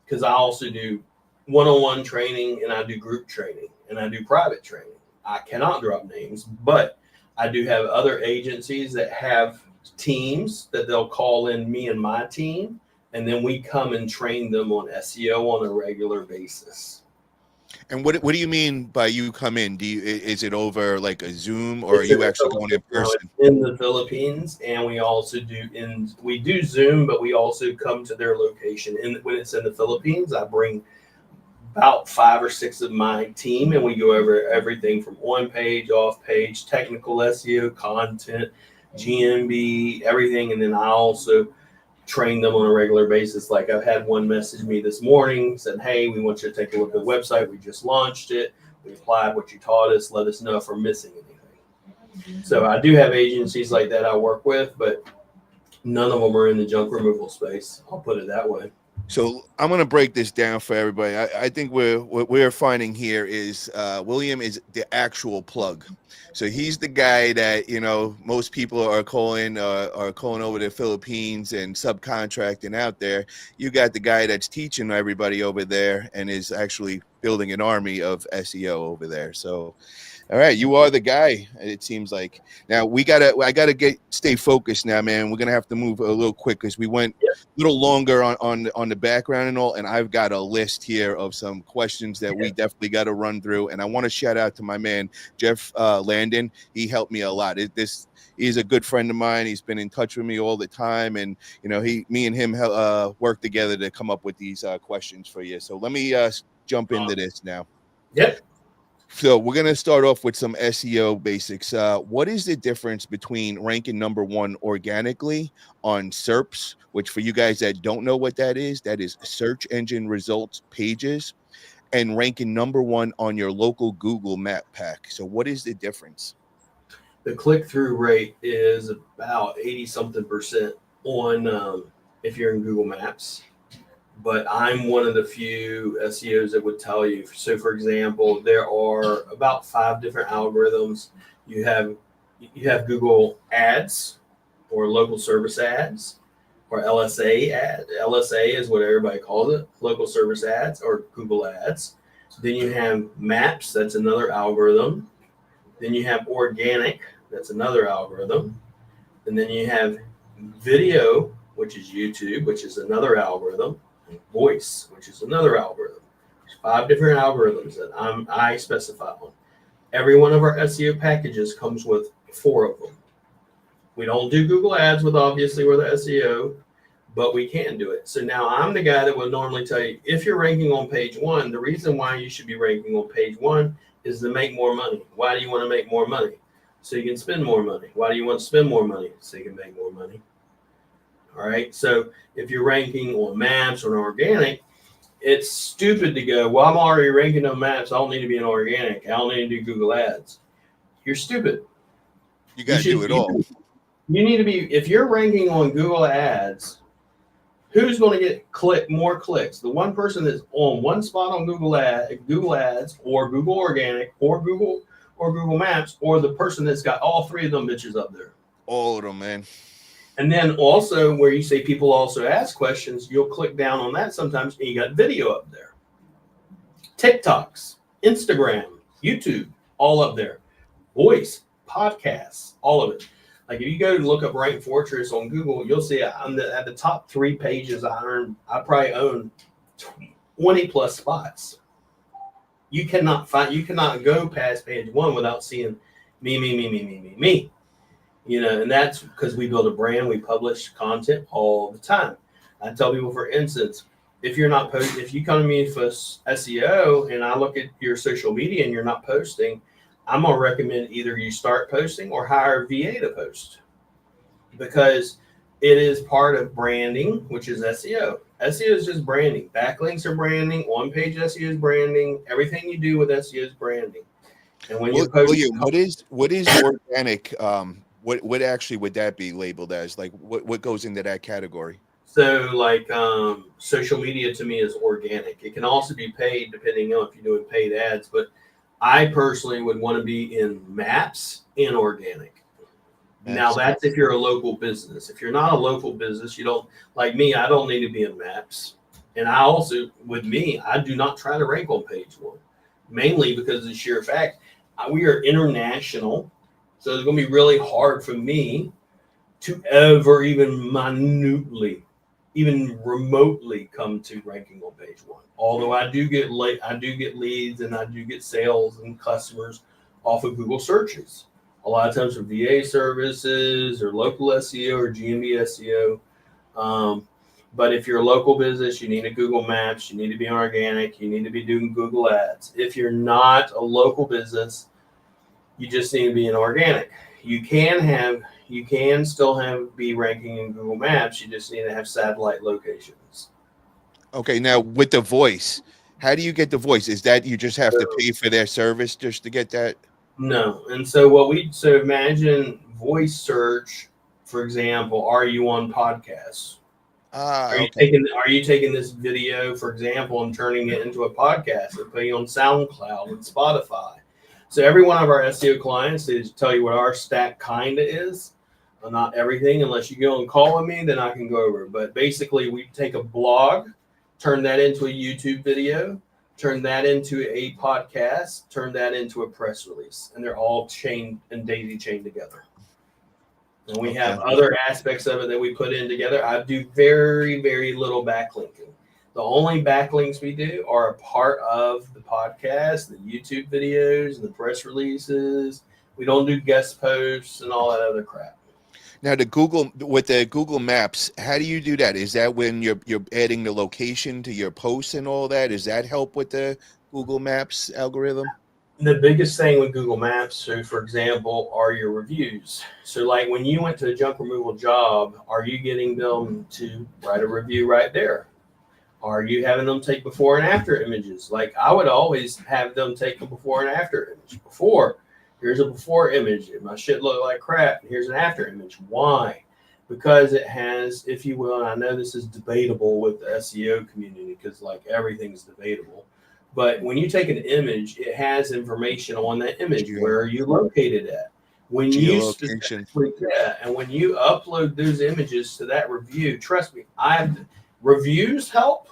because I also do one-on-one training and I do group training and I do private training. I cannot drop names, but I do have other agencies that have teams that they'll call in me and my team, and then we come and train them on SEO on a regular basis. And what do you mean by you come in? Is it over like a Zoom, or are you actually going in person? In the Philippines, and we also do Zoom, but we also come to their location. And when it's in the Philippines, I bring about 5 or 6 of my team, and we go over everything from on page, off page, technical SEO, content, GMB, everything. And then I also train them on a regular basis. Like I've had one message me this morning, said, hey, we want you to take a look at the website. We just launched it. We applied what you taught us. Let us know if we're missing anything. So I do have agencies like that I work with, but none of them are in the junk removal space. I'll put it that way. So I'm going to break this down for everybody. I think what we're finding here is William is the actual plug. So he's the guy that, most people are calling over the Philippines and subcontracting out there. You got the guy that's teaching everybody over there and is actually building an army of SEO over there. So, all right, you are the guy, it seems like. Now I gotta stay focused now, man. We're gonna have to move a little quick because we went a little longer on the background and all, and I've got a list here of some questions that we definitely got to run through. And I want to shout out to my man Jeff Landon. He helped me a lot. He's a good friend of mine. He's been in touch with me all the time, and me and him work together to come up with these questions for you. So let me jump into this now. Yep. So we're going to start off with some SEO basics. What is the difference between ranking number 1 organically on SERPs, which for you guys that don't know what that is search engine results pages, and ranking number 1 on your local Google map pack? So what is the difference? the click-through rate is about 80 something percent on if you're in Google Maps. But I'm one of the few SEOs that would tell you. So, for example, there are about 5 different algorithms. You have Google Ads or local service ads or LSA ad. LSA is what everybody calls it, local service ads or Google Ads. Then you have Maps, that's another algorithm. Then you have organic, that's another algorithm. And then you have video, which is YouTube, which is another algorithm. And voice, which is another algorithm. There's 5 different algorithms that I specify on. Every one of our SEO packages comes with 4 of them. We don't do Google Ads with obviously we're the SEO, but we can do it. So now I'm the guy that would normally tell you, if you're ranking on page 1, the reason why you should be ranking on page 1 is to make more money. Why do you want to make more money? So you can spend more money. Why do you want to spend more money? So you can make more money. All right. So if you're ranking on Maps or an organic, it's stupid to go, well, I'm already ranking on Maps. I don't need to be an organic. I don't need to do Google Ads. You're stupid. You got to do it all. You need to be, if you're ranking on Google Ads, who's going to get more clicks? The one person that's on one spot on Google Ads or Google Organic or Google Maps, or the person that's got all 3 of them bitches up there? All of them, man. And then also where you say people also ask questions, you'll click down on that sometimes and you got video up there. TikToks, Instagram, YouTube, all up there. Voice, podcasts, all of it. Like if you go and look up Rank Fortress on Google, you'll see at the top 3 pages I probably own 20 plus spots. You cannot go past page 1 without seeing me. You know, and that's because we build a brand, we publish content all the time. I tell people, for instance, if you come to me for SEO and I look at your social media and you're not posting, I'm going to recommend either you start posting or hire a VA to post, because it is part of branding, which is SEO. SEO is just branding. Backlinks are branding. On-page SEO is branding. Everything you do with SEO is branding. And when you post, William, what is organic? What actually would that be labeled as? Like what goes into that category? So like social media to me is organic. It can also be paid depending on if you're doing paid ads, but I personally would want to be in Maps and organic. Now that's if you're a local business. If you're not a local business, you don't, like me, I don't need to be in Maps. And I also, with me, I do not try to rank on page 1, mainly because of the sheer fact we are international. So it's going to be really hard for me to ever even remotely come to ranking on page 1. Although I do get leads and I do get sales and customers off of Google searches. A lot of times for VA services or local SEO or GMB SEO. But if you're a local business, you need a Google Maps, you need to be organic, you need to be doing Google Ads. If you're not a local business, you just need to be an organic. You can still be ranking in Google Maps. You just need to have satellite locations. Okay, now with the voice, how do you get the voice? Is that you just have to pay for their service just to get that? No. And so imagine voice search, for example, are you on podcasts? Are you taking this video, for example, and turning it into a podcast and putting it on SoundCloud and Spotify? So every one of our SEO clients, they tell you what our stack kind of is. Not everything, unless you go and call with me, then I can go over. But basically, we take a blog, turn that into a YouTube video, turn that into a podcast, turn that into a press release. And they're all chained and daisy chained together. And we have other aspects of it that we put in together. I do very, very little backlinking. The only backlinks we do are a part of the podcast, the YouTube videos, and the press releases. We don't do guest posts and all that other crap. Now, with the Google Maps, how do you do that? Is that when you're adding the location to your posts and all that? Does that help with the Google Maps algorithm? The biggest thing with Google Maps, so for example, are your reviews. So like when you went to a junk removal job, are you getting them to write a review right there? Are you having them take before and after images? Like I would always have them take a before and after image. Before, Here's a before image. My shit looked like crap. And here's an after image. Why? Because it has, if you will, and I know this is debatable with the SEO community because like everything's debatable. But when you take an image, it has information on that image. Where are you located at? When you Geolocation. specifically, yeah, and when you upload those images to that review, trust me, reviews help,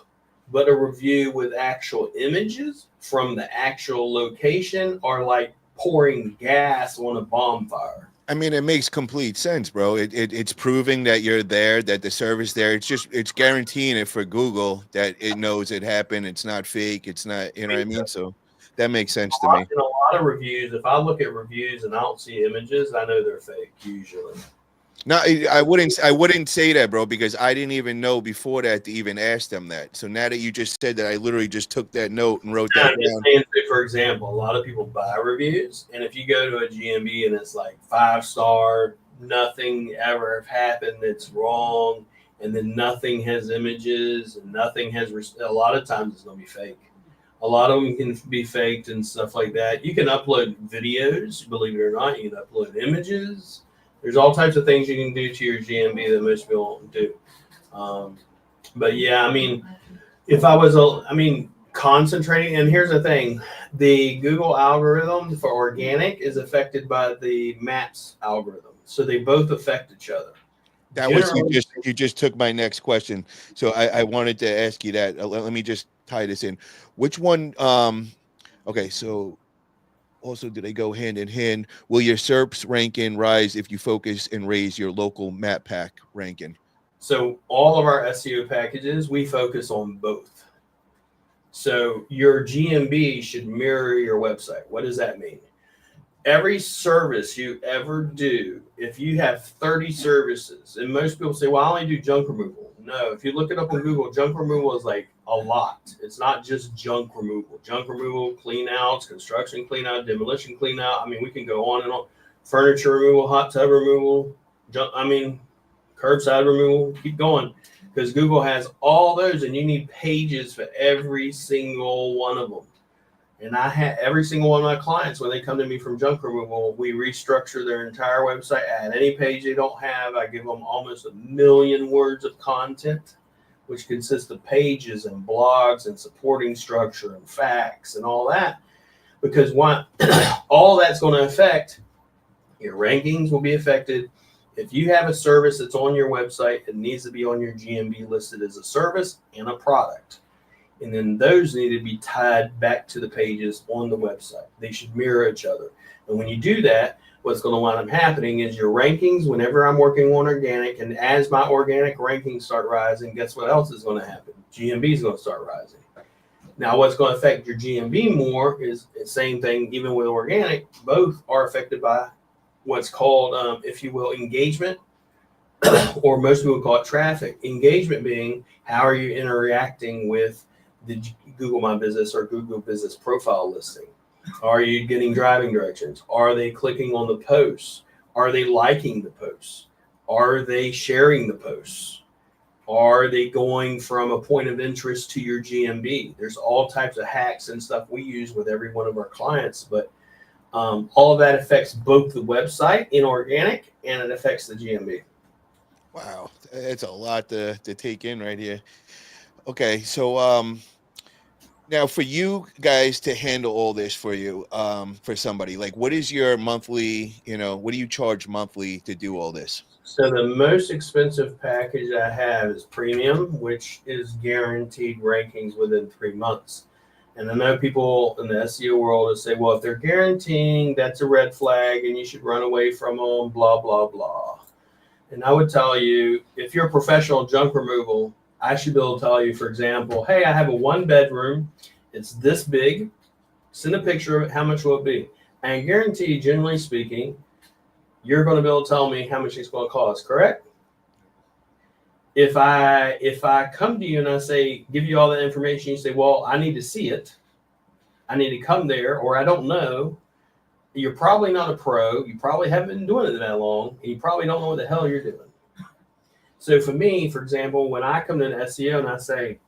but a review with actual images from the actual location are like pouring gas on a bonfire. I mean, it makes complete sense, bro. It's proving that you're there, that the service there. It's guaranteeing it for Google that it knows it happened. It's not fake. It's not, you know what I mean? So that makes sense to me. In a lot of reviews, if I look at reviews and I don't see images, I know they're fake usually. No, I wouldn't say that, bro, because I didn't even know before that to even ask them that. So now that you just said that, I literally just took that note and wrote that down. Saying, for example, a lot of people buy reviews, and if you go to a GMB and it's like 5-star, nothing ever happened that's wrong, and then nothing has images and nothing has, a lot of times it's going to be fake. A lot of them can be faked and stuff like that. You can upload videos, believe it or not. You can upload images. There's all types of things you can do to your GMB that most people don't do. But yeah, I mean, if I was, concentrating, and here's the thing, the Google algorithm for organic is affected by the Maps algorithm. So they both affect each other. That was, you just took my next question. So I wanted to ask you that. Let me just tie this in. Which one, okay, so also, do they go hand in hand? Will your SERPs ranking rise if you focus and raise your local map pack ranking? So all of our SEO packages, we focus on both. So your GMB should mirror your website. What does that mean? Every service you ever do, if you have 30 services, and most people say, well, I only do junk removal. No, if you look it up on Google, junk removal is like a lot. It's not just junk removal. Junk removal, clean outs, construction clean out, demolition clean out. I mean, we can go on and on. Furniture removal, hot tub removal, curbside removal, keep going. Because Google has all those, and you need pages for every single one of them. And I have every single one of my clients, when they come to me from junk removal, we restructure their entire website. Add any page they don't have. I give them almost 1 million words of content, which consists of pages and blogs and supporting structure and facts and all that. Because all that's going to affect your rankings will be affected. If you have a service that's on your website, it needs to be on your GMB listed as a service and a product. And then those need to be tied back to the pages on the website. They should mirror each other. And when you do that, what's going to wind up happening is your rankings, whenever I'm working on organic, and as my organic rankings start rising, guess what else is going to happen? GMB is going to start rising. Now, what's going to affect your GMB more is the same thing, even with organic. Both are affected by what's called, if you will, engagement, or most people call it traffic. Engagement being how are you interacting with the Google My Business or Google Business Profile listing? Are you getting driving directions? Are they clicking on the posts? Are they liking the posts? Are they sharing the posts? Are they going from a point of interest to your GMB? There's all types of hacks and stuff we use with every one of our clients, but all of that affects both the website in organic and it affects the GMB. Wow, that's a lot to take in right here. Okay, so now for you guys to handle all this for you, for somebody, like what is your monthly, what do you charge monthly to do all this? So the most expensive package I have is premium, which is guaranteed rankings within 3 months. And I know people in the SEO world will say, well, if they're guaranteeing, that's a red flag and you should run away from them, blah, blah, blah. And I would tell you, if you're a professional junk removal, I should be able to tell you, for example, hey, I have a 1-bedroom. It's this big. Send a picture of it. How much will it be? I guarantee, generally speaking, you're going to be able to tell me how much it's going to cost, correct? If I come to you and I say, give you all the information, you say, well, I need to see it. I need to come there, or I don't know. You're probably not a pro. You probably haven't been doing it that long, and you probably don't know what the hell you're doing. So for me, for example, when I come to an SEO and I say,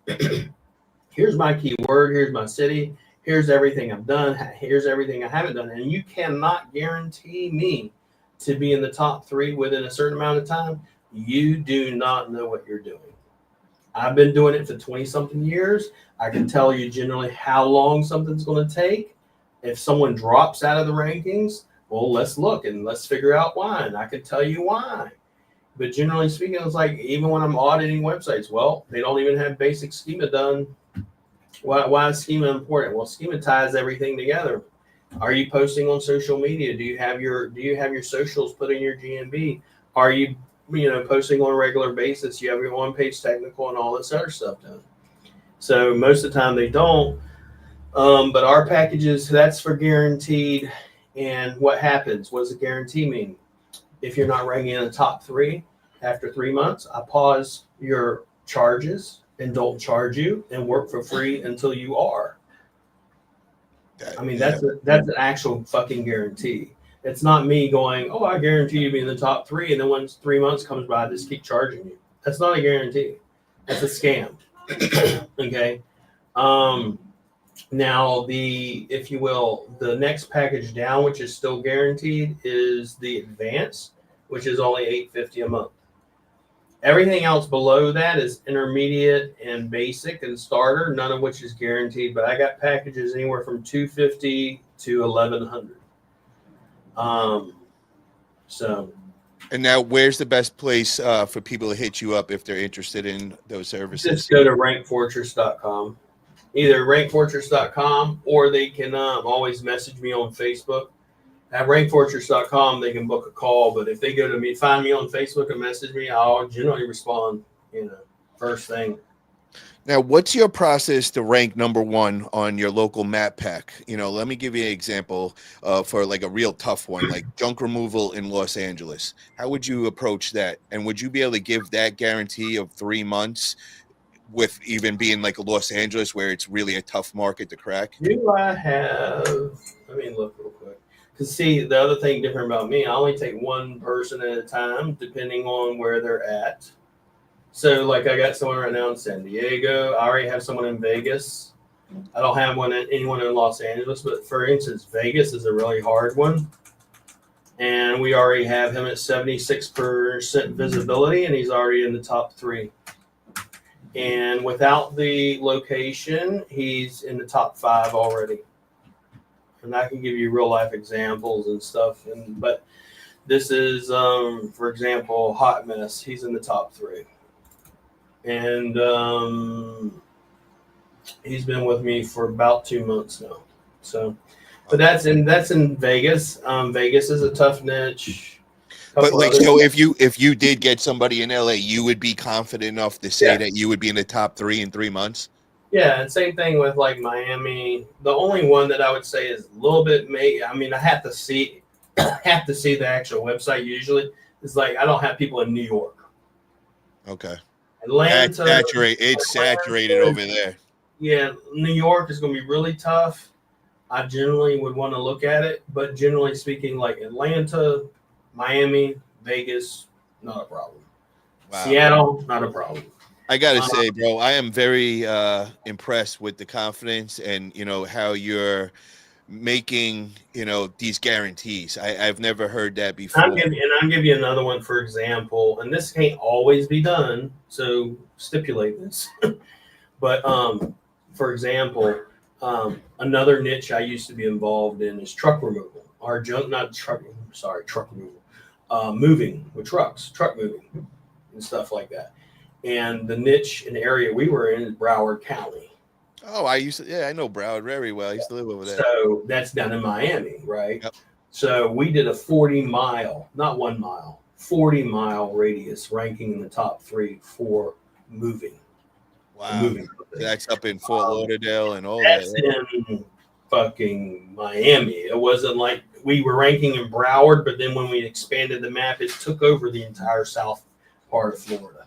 here's my keyword, here's my city, Here's everything I've done. Here's everything I haven't done. And you cannot guarantee me to be in the top 3 within a certain amount of time. You do not know what you're doing. I've been doing it for 20 something years. I can tell you generally how long something's going to take. If someone drops out of the rankings, well, let's look and let's figure out why. And I can tell you why. But generally speaking, it's like even when I'm auditing websites, well, they don't even have basic schema done. Why is schema important? Well, schema ties everything together. Are you posting on social media? Do you have your socials put in your GMB? Are you posting on a regular basis? You have your on-page technical and all this other stuff done. So most of the time they don't. But our packages, that's for guaranteed. And what happens? What does a guarantee mean? If you're not ranking in the top 3 after 3 months, I pause your charges and don't charge you and work for free until you are. I mean, that's an actual fucking guarantee. It's not me going, oh, I guarantee you be in the top 3, and then once 3 months comes by, I just keep charging you. That's not a guarantee. That's a scam. Okay. Now if you will, the next package down, which is still guaranteed, is the advanced, which is only $8.50 a month. Everything else below that is intermediate and basic and starter, none of which is guaranteed. But I got packages anywhere from $250 to $1,100. And now, where's the best place for people to hit you up if they're interested in those services? Just go to rankfortress.com. Either rankfortress.com, or they can always message me on Facebook. At rankfortress.com, they can book a call. But if they go to me, find me on Facebook and message me, I'll generally respond, first thing. Now, what's your process to rank #1 on your local map pack? Let me give you an example for like a real tough one, like junk removal in Los Angeles. How would you approach that? And would you be able to give that guarantee of 3 months with even being like Los Angeles, where it's really a tough market to crack? Do I have, let me look real quick. Because see, the other thing different about me, I only take one person at a time, depending on where they're at. So like I got someone right now in San Diego. I already have someone in Vegas. I don't have anyone in Los Angeles, but for instance, Vegas is a really hard one. And we already have him at 76% visibility, and he's already in the top 3. And without the location, he's in the top 5 already. And I can give you real life examples and stuff. But this is, for example, Hot Mess. He's in the top 3. And he's been with me for about 2 months now. So, but that's in Vegas. Vegas is a tough niche. But like, so if you did get somebody in LA, you would be confident enough to say that you would be in the top 3 in 3 months? Yeah, and same thing with like Miami. The only one that I would say is a little bit I have to see the actual website usually. It's like I don't have people in New York. Okay. Atlanta. It's saturated over there. Yeah, New York is going to be really tough. I generally would want to look at it, but generally speaking, like Atlanta, Miami, Vegas, not a problem. Wow. Seattle, not a problem. I gotta say, bro, I am very impressed with the confidence and how you're making these guarantees. I've never heard that before. I'll give you another one for example, and this can't always be done, so stipulate this. But for example, another niche I used to be involved in is truck removal. Truck removal. Moving with truck moving and stuff like that. And the niche and area we were in is Broward County. Oh, I know Broward very well. I used to live over there. So that's down in Miami, right? Yep. So we did a 40-mile, not 1 mile, 40-mile radius ranking in the top 3 for moving. Wow. That's up in Fort Lauderdale and all that's that. That's in fucking Miami. It wasn't like we were ranking in Broward, but then when we expanded the map, it took over the entire south part of Florida.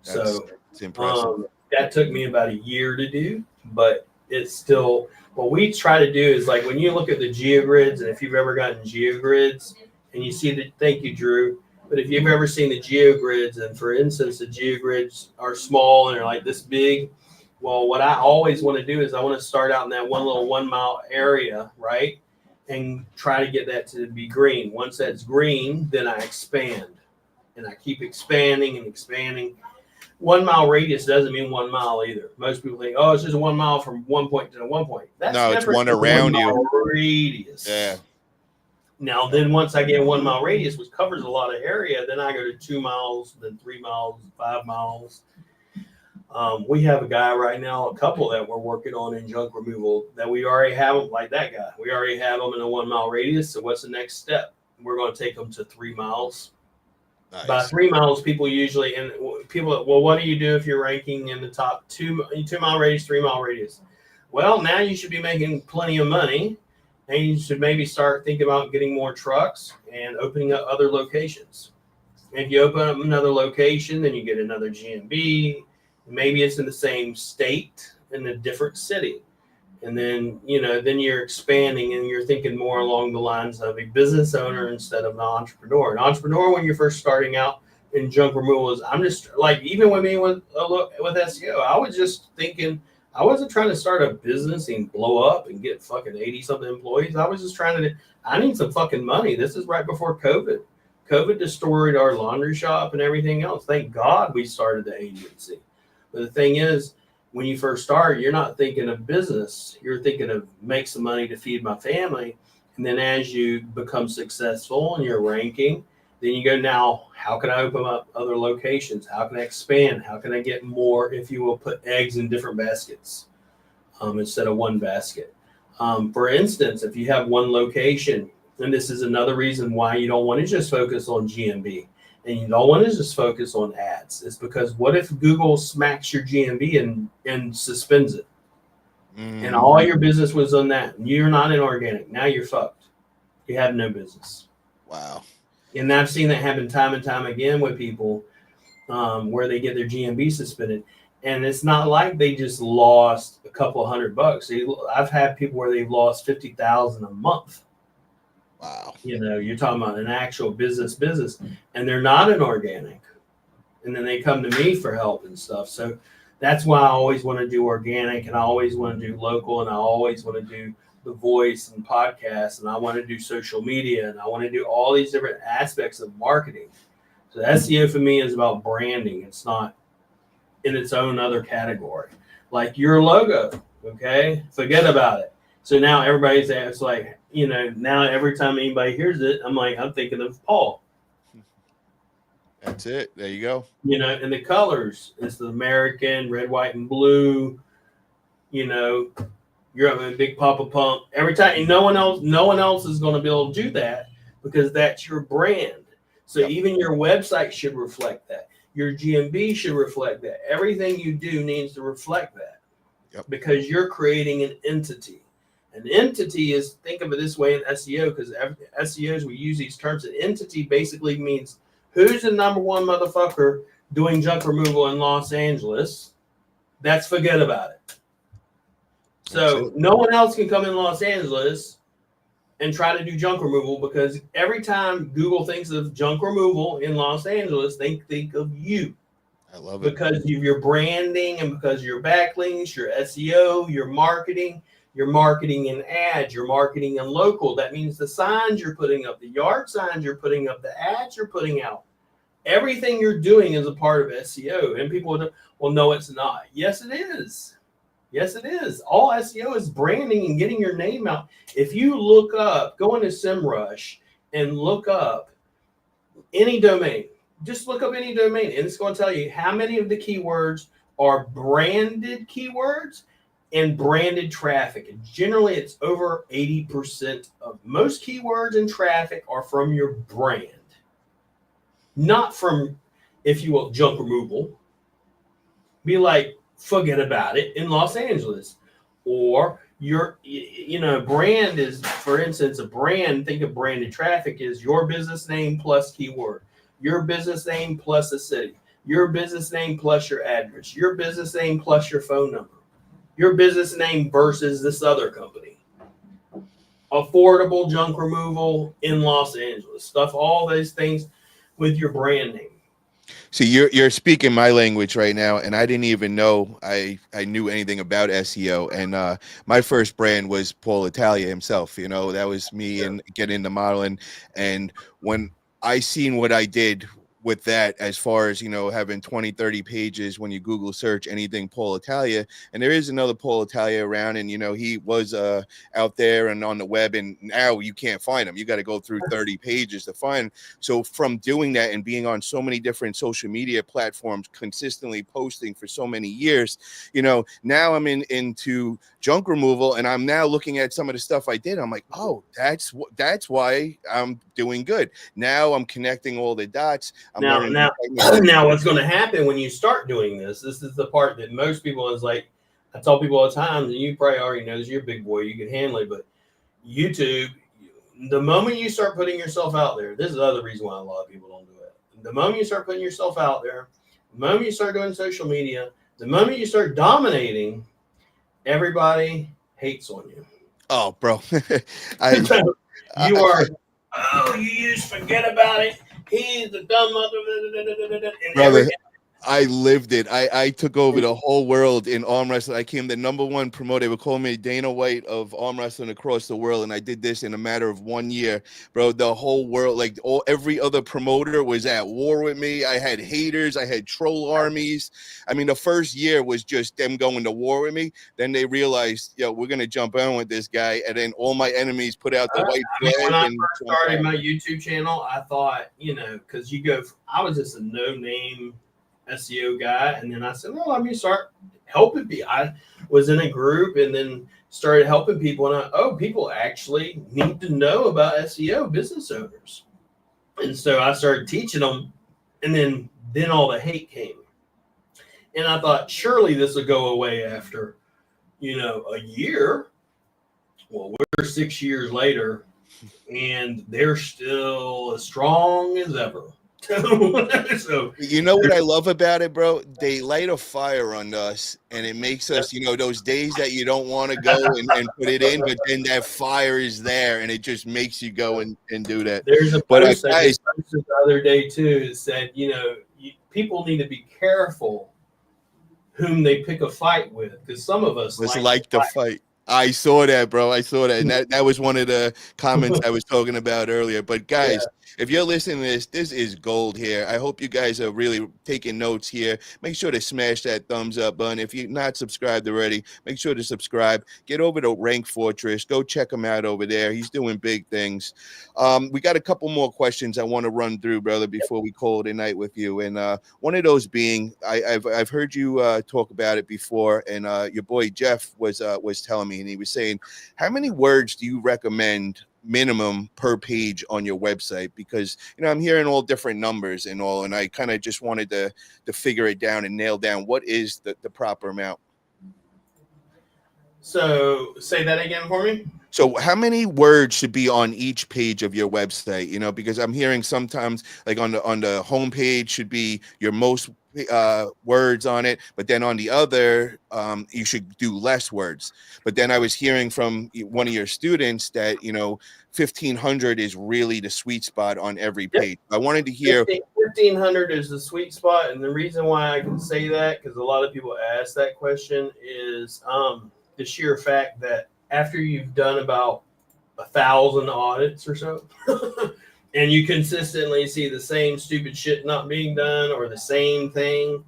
It's impressive. That took me about a year to do, but it's still what we try to do is like when you look at the geogrids, and if you've ever gotten geogrids and you see thank you, Drew. But if you've ever seen the geogrids, and for instance, the geogrids are small and they're like this big, Well, what I always want to do is I want to start out in that one little 1 mile area, right? And try to get that to be green. Once that's green, then I expand. And I keep expanding and expanding. 1 mile radius doesn't mean 1 mile either. Most people think, oh, it's just 1 mile from one point to one point. That's No, it's one than around 1 mile you. radius. Yeah. Now, then once I get 1 mile radius, which covers a lot of area, then I go to 2 miles, then 3 miles, 5 miles. We have a guy right now, a couple that we're working on in junk removal that we already have them, like that guy. We already have them in a 1 mile radius. So what's the next step? We're going to take them to 3 miles. Nice. By 3 miles, people usually, and people, well, what do you do if you're ranking in the top 2 mile radius, 3 mile radius? Well, now you should be making plenty of money, and you should maybe start thinking about getting more trucks and opening up other locations. If you open up another location, then you get another GMB. Maybe it's in the same state in a different city. And then, then you're expanding and you're thinking more along the lines of a business owner instead of an entrepreneur. An entrepreneur, when you're first starting out in junk removal, is I'm just like, even with me with SEO, I was just thinking, I wasn't trying to start a business and blow up and get fucking 80 something employees. I was just I need some fucking money. This is right before COVID. COVID destroyed our laundry shop and everything else. Thank God we started the agency. But the thing is, when you first start, you're not thinking of business. You're thinking of make some money to feed my family. And then as you become successful and you're ranking, then you go, now, how can I open up other locations? How can I expand? How can I get more, if you will, put eggs in different baskets instead of one basket? For instance, if you have one location, and this is another reason why you don't want to just focus on GMB. And you don't want to just focus on ads. It's because what if Google smacks your GMB and suspends it? And all your business was on that. You're not in organic. Now you're fucked. You have no business. Wow. And I've seen that happen time and time again with people where they get their GMB suspended. And it's not like they just lost a couple $100. I've had people where they've lost $50,000 a month. Wow. You're talking about an actual business, and they're not an organic. And then they come to me for help and stuff. So that's why I always want to do organic, and I always want to do local, and I always want to do the voice and podcasts, and I want to do social media, and I want to do all these different aspects of marketing. So SEO for me is about branding. It's not in its own other category. Like your logo, okay? Forget about it. So now everybody's it's like, now every time anybody hears it, I'm thinking of Paul. That's it. There you go. And the colors, it's the American, red, white, and blue. You're having a big Papa Pump. Every time, and no one else is going to be able to do that because that's your brand. So even your website should reflect that. Your GMB should reflect that. Everything you do needs to reflect that. Because you're creating an entity. An entity is, think of it this way in SEO, because SEOs, we use these terms. An entity basically means who's the number one motherfucker doing junk removal in Los Angeles. That's forget about it. So no one else can come in Los Angeles and try to do junk removal, because every time Google thinks of junk removal in Los Angeles, they think of you. I love it. Because of your branding and because of your backlinks, your SEO, your marketing in ads, your marketing in local. That means the signs you're putting up, the yard signs you're putting up, the ads you're putting out. Everything you're doing is a part of SEO. And people would, well, no, it's not. Yes, it is. Yes, it is. All SEO is branding and getting your name out. If you look up, go into SEMrush and look up any domain. Just look up any domain, and it's going to tell you how many of the keywords are branded keywords and branded traffic. And generally, it's over 80% of most keywords and traffic are from your brand, not from, if you will, junk removal. Be like, forget about it in Los Angeles. Or your, brand is, for instance, a brand, think of branded traffic is your business name plus keyword. Your business name plus a city, your business name plus your address, your business name plus your phone number, your business name versus this other company. Affordable junk removal in Los Angeles. Stuff, all those things with your brand name. See, you're speaking my language right now, and I didn't even know I knew anything about SEO. And my first brand was Paul Italia himself. You know, that was me Yeah. and getting into modeling. And when I seen what I did with that, as far as, you know, having 20, 30 pages when you Google search anything Paul Italia, and there is another Paul Italia around, and you know, he was out there and on the web, and now you can't find him. You got to go through 30 pages to find. So from doing that and being on so many different social media platforms, consistently posting for so many years, you know, now I'm into junk removal, and I'm now looking at some of the stuff I did. I'm like, oh, that's why I'm doing good. Now I'm connecting all the dots. I'm Now, learning now, the technical. now, what's going to happen when you start doing this? This is the part that most people is like. I tell people all the time, and you probably already know this. You're a big boy, you can handle it. But YouTube, the moment you start putting yourself out there, this is the other reason why a lot of people don't do it. The moment you start putting yourself out there, the moment you start doing social media, the moment you start dominating, everybody hates on you. Oh, bro, I, You I are, oh, you use forget about it. He's the dumb mother, and every brother, I lived it. I took over the whole world in arm wrestling. I became the #1 promoter. They would call me Dana White of arm wrestling across the world, and I did this in a matter of 1 year, bro. The whole world, like every other promoter, was at war with me. I had haters. I had troll armies. I mean, the first year was just them going to war with me. Then they realized, yo, we're gonna jump in with this guy, and then all my enemies put out the white I mean, when flag I and first jumped started on. my YouTube channel, I thought, because I was just a no-name SEO guy, and then I said, well, let me start helping people. I was in a group, and then started helping people, and people actually need to know about SEO, business owners, and so I started teaching them, and then all the hate came, and I thought surely this will go away after a year. Well, we're 6 years later, and they're still as strong as ever. So You know what I love about it, bro? They light a fire on us, and it makes us, you know, those days that you don't want to go and put it in, but then that fire is there, and it just makes you go and do that. there's a But post I guys, just posted the other day too. It said, people need to be careful whom they pick a fight with, because some of us was like to like the fight. fight. I saw that, bro. I saw that. And that was one of the comments I was talking about earlier. But Yeah. guys, if you're listening to this is gold here. I hope you guys are really taking notes here. Make sure to smash that thumbs up button. If you're not subscribed already, make sure to subscribe. Get over to Rank Fortress. Go check him out over there. He's doing big things. We got a couple more questions I want to run through, brother, before we call it a night with you. And one of those being, I've heard you talk about it before, and your boy Jeff was telling me, and he was saying, how many words do you recommend minimum per page on your website? Because I'm hearing all different numbers and all, and I kind of just wanted to figure it down and nail down what is the proper amount. So say that again for me. So how many words should be on each page of your website? Because I'm hearing sometimes like on the home page should be your most words on it, but then on the other you should do less words. But then I was hearing from one of your students that 1,500 is really the sweet spot on every Yep. page. I wanted to hear 1,500 is the sweet spot, and the reason why I can say that, because a lot of people ask that question, is the sheer fact that after you've done about 1,000 audits or so, and you consistently see the same stupid shit not being done or the same thing,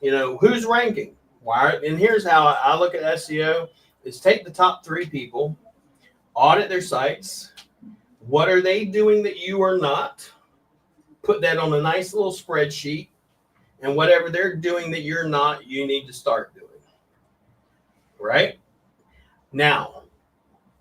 who's ranking? Why? And here's how I look at SEO: is take the top 3 people, audit their sites. What are they doing that you are not? Put that on a nice little spreadsheet, and whatever they're doing that you're not, you need to start doing. Right? Now,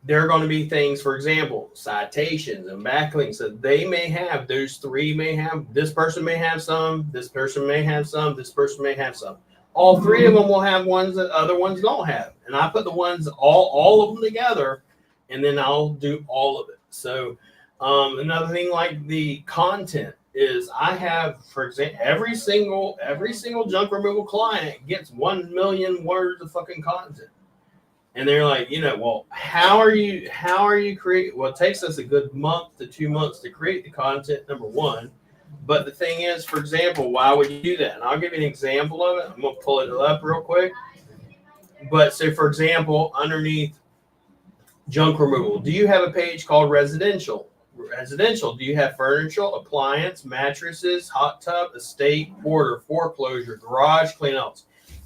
there are going to be things, for example, citations and backlinks that they may have. Those 3 may have, this person may have some, this person may have some, this person may have some. All 3 of them will have ones that other ones don't have. And I put the ones, all of them together, and then I'll do all of it. So another thing like the content is I have, for example, every single junk removal client gets 1 million words of fucking content. And they're like, well, how are you creating? Well, it takes us a good month to 2 months to create the content, number one. But the thing is, for example, why would you do that? And I'll give you an example of it. I'm going to pull it up real quick. But so, for example, underneath junk removal, do you have a page called residential? Residential, do you have furniture, appliance, mattresses, hot tub, estate, border, foreclosure, garage cleanouts,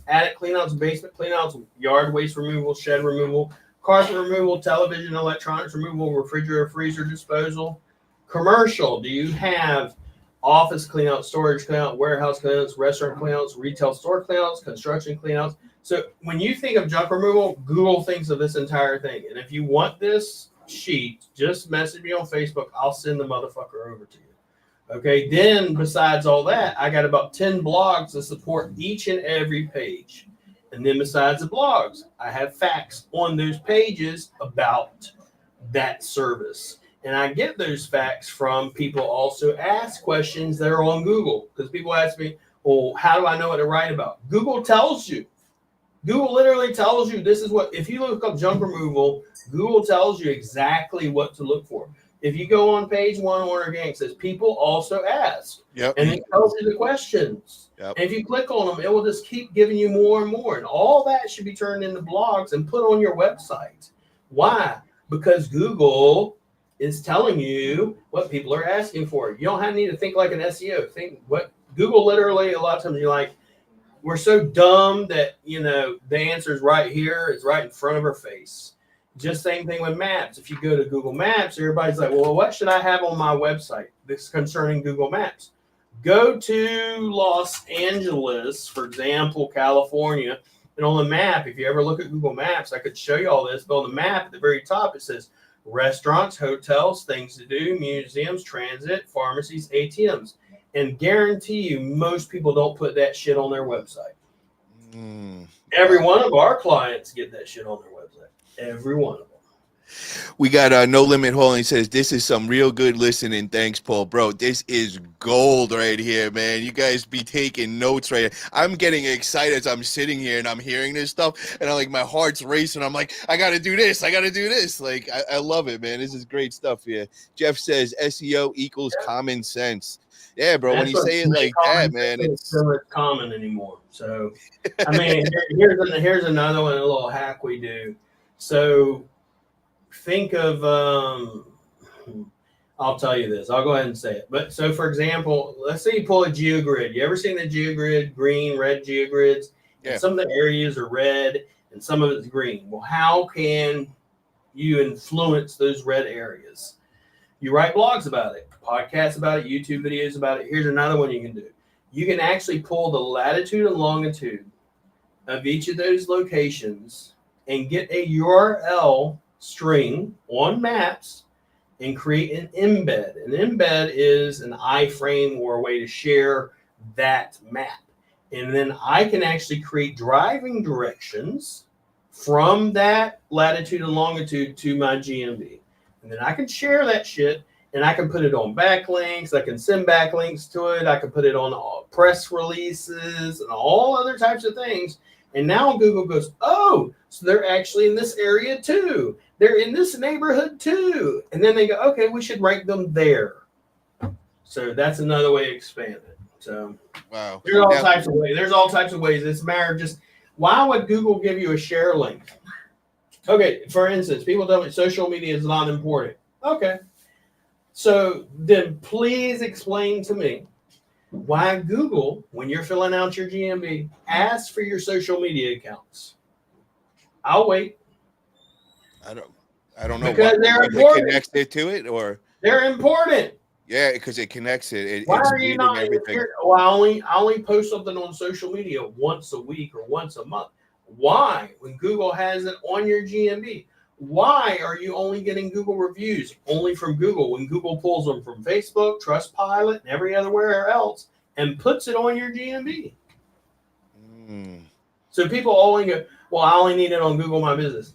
attic cleanouts, basement cleanouts, yard waste removal, shed removal, carpet removal, television, electronics removal, refrigerator, freezer disposal? Commercial, do you have office cleanout, storage cleanout, warehouse cleanouts, restaurant cleanouts, retail store cleanouts, construction cleanouts? So when you think of junk removal, Google thinks of this entire thing. And if you want this sheet, just message me on Facebook. I'll send the motherfucker over to you. Okay. Then besides all that, I got about 10 blogs to support each and every page. And then besides the blogs, I have facts on those pages about that service. And I get those facts from people also ask questions that are on Google. Because people ask me, well, how do I know what to write about? Google tells you. Google literally tells you this is what, if you look up junk removal, Google tells you exactly what to look for. If you go on page 1 on our gang, it says people also ask. Yep. And it tells you the questions. Yep. And if you click on them, it will just keep giving you more and more. And all that should be turned into blogs and put on your website. Why? Because Google is telling you what people are asking for. You don't need to think like an SEO. Think what Google literally, a lot of times you're like, we're so dumb that, the answer is right here. It's right in front of our face. Just same thing with maps. If you go to Google Maps, everybody's like, well, what should I have on my website? This is concerning Google Maps. Go to Los Angeles, for example, California. And on the map, if you ever look at Google Maps, I could show you all this. But on the map at the very top, it says restaurants, hotels, things to do, museums, transit, pharmacies, ATMs. And guarantee you, most people don't put that shit on their website. Every one of our clients get that shit on their website. Every one of them. We got No Limit Hole. He says, this is some real good listening. Thanks, Paul. Bro, this is gold right here, man. You guys be taking notes right here. I'm getting excited as I'm sitting here and I'm hearing this stuff. And I'm like, my heart's racing. I'm like, I got to do this. I got to do this. Like, I love it, man. This is great stuff here. Jeff says SEO equals common sense. Yeah, bro. When you say it like that, man, it's so much common anymore. So, I mean, here's another one, a little hack we do. So, think of, I'll tell you this. I'll go ahead and say it. But so, for example, let's say you pull a geogrid. You ever seen the geogrid, green, red geogrids? Yeah. And some of the areas are red and some of it's green. Well, how can you influence those red areas? You write blogs about it, podcasts about it, YouTube videos about it. Here's another one you can do. You can actually pull the latitude and longitude of each of those locations and get a URL string on maps and create an embed. An embed is an iframe or a way to share that map. And then I can actually create driving directions from that latitude and longitude to my GMB. And then I can share that shit and I can put it on backlinks. I can send backlinks to it. I can put it on all press releases and all other types of things. And now Google goes, oh, so they're actually in this area too. They're in this neighborhood too. And then they go, okay, we should rank them there. So that's another way to expand it. So wow. There's all types of ways. There's all types of ways. It's a matter of just, why would Google give you a share link? Okay, for instance, people tell me social media is not important. Okay. So then please explain to me why Google, when you're filling out your GMB, asks for your social media accounts. I'll wait. I don't know. Because they're important. It connects to it, or they're important. Yeah, because it connects it. Why are you not? Well, I only post something on social media once a week or once a month. Why? When Google has it on your GMB, why are you only getting Google reviews only from Google when Google pulls them from Facebook, Trustpilot, and every other where else and puts it on your GMB? So people only go, well, I only need it on Google My Business.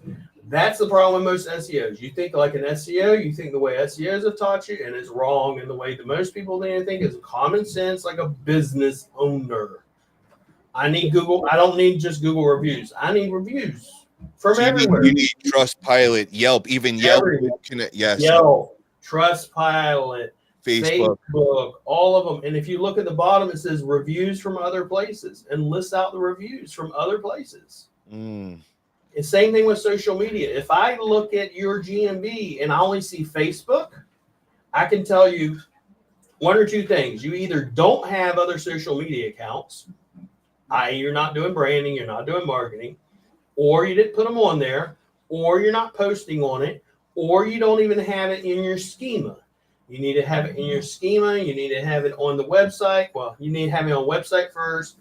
That's the problem with most SEOs. You think like an SEO, you think the way SEOs have taught you, and it's wrong. And the way that most people need to think is common sense, like a business owner. I need Google. I don't need just Google reviews. I need reviews from everywhere. You need Trustpilot, Yelp, even Yelp. Yes. Yelp, Trustpilot, Facebook. all of them. And if you look at the bottom, it says reviews from other places and lists out the reviews from other places. Mm. And same thing with social media. If I look at your GMB and I only see Facebook, I can tell you one or two things. You either don't have other social media accounts, i.e., you're not doing branding, you're not doing marketing, or you didn't put them on there, or you're not posting on it, or you don't even have it in your schema. You need to have it in your schema. You need to have it on the website. Well, you need to have it on website first.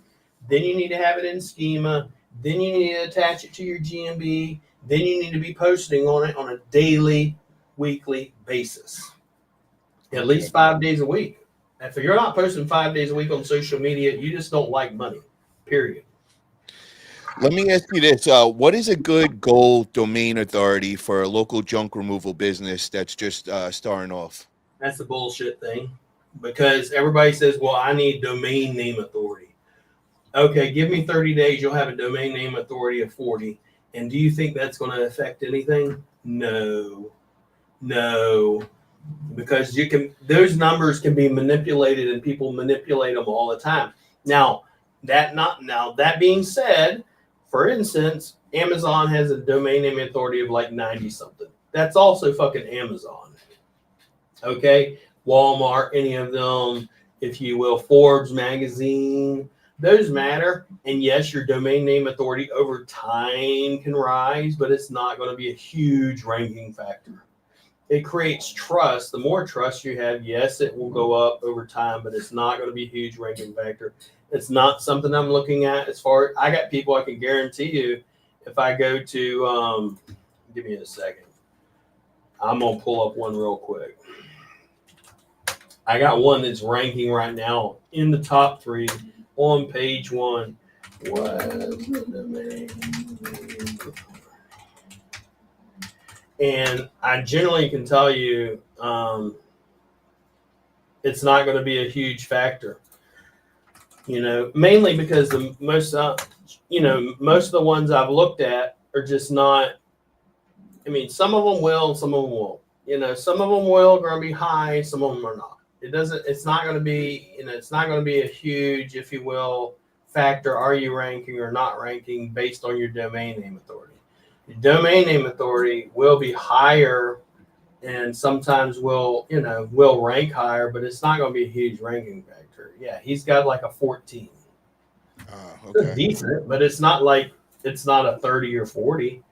Then you need to have it in schema. Then you need to attach it to your GMB. Then you need to be posting on it on a daily, weekly basis. At least 5 days a week. If you're not posting 5 days a week on social media, you just don't like money, period. Let me ask you this. What is a good goal domain authority for a local junk removal business that's just starting off? That's the bullshit thing, because everybody says, well, I need domain name authority. Okay, give me 30 days. You'll have a domain name authority of 40. And do you think that's going to affect anything? No, because those numbers can be manipulated, and people manipulate them all the time. Now, that being said, for instance, Amazon has a domain name authority of like 90 something. That's also fucking Amazon. Okay, Walmart, any of them, if you will, Forbes magazine, those matter. And yes, your domain name authority over time can rise, but it's not going to be a huge ranking factor. It creates trust. The more trust you have, yes, it will go up over time, but it's not going to be a huge ranking factor. It's not something I'm looking at as far. I got people I can guarantee you, if I go to, give me a second. I'm going to pull up one real quick. I got one that's ranking right now in the top 3 on page 1. And I generally can tell you it's not going to be a huge factor. Mainly because most of the ones I've looked at are just not. I mean, some of them will, some of them won't. Some of them will going to be high, some of them are not. It's not going to be, it's not going to be a huge, if you will, factor. Are you ranking or not ranking based on your domain name authority? Your domain name authority will be higher, and sometimes will rank higher, but it's not going to be a huge ranking factor. Yeah, he's got like a 14. Okay. It's decent, but it's not a 30 or 40.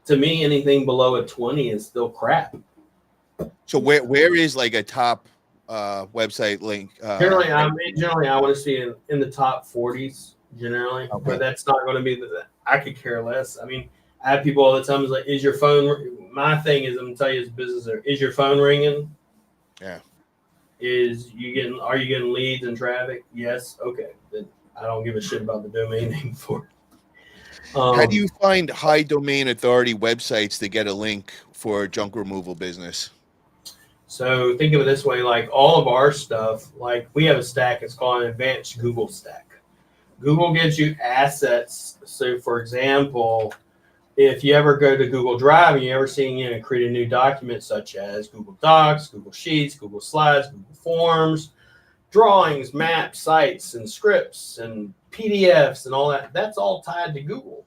To me, anything below a 20 is still crap. So where is like a top website link? Generally, I want to see in the top 40s generally, Okay. but that's not going to be I could care less. I mean, I have people all the time is like, is your phone? My thing is, I'm gonna tell you as a business owner, is your phone ringing? Yeah. Are you getting leads and traffic? Yes. Okay. Then I don't give a shit about the domain name for it. How do you find high domain authority websites to get a link for a junk removal business? So think of it this way, like all of our stuff, like we have a stack, it's called an advanced Google stack. Google gives you assets. So for example, if you ever go to Google Drive and you ever see, create a new document such as Google Docs, Google Sheets, Google Slides, Google Forms, drawings, maps, sites, and scripts, and PDFs, and all that, that's all tied to Google.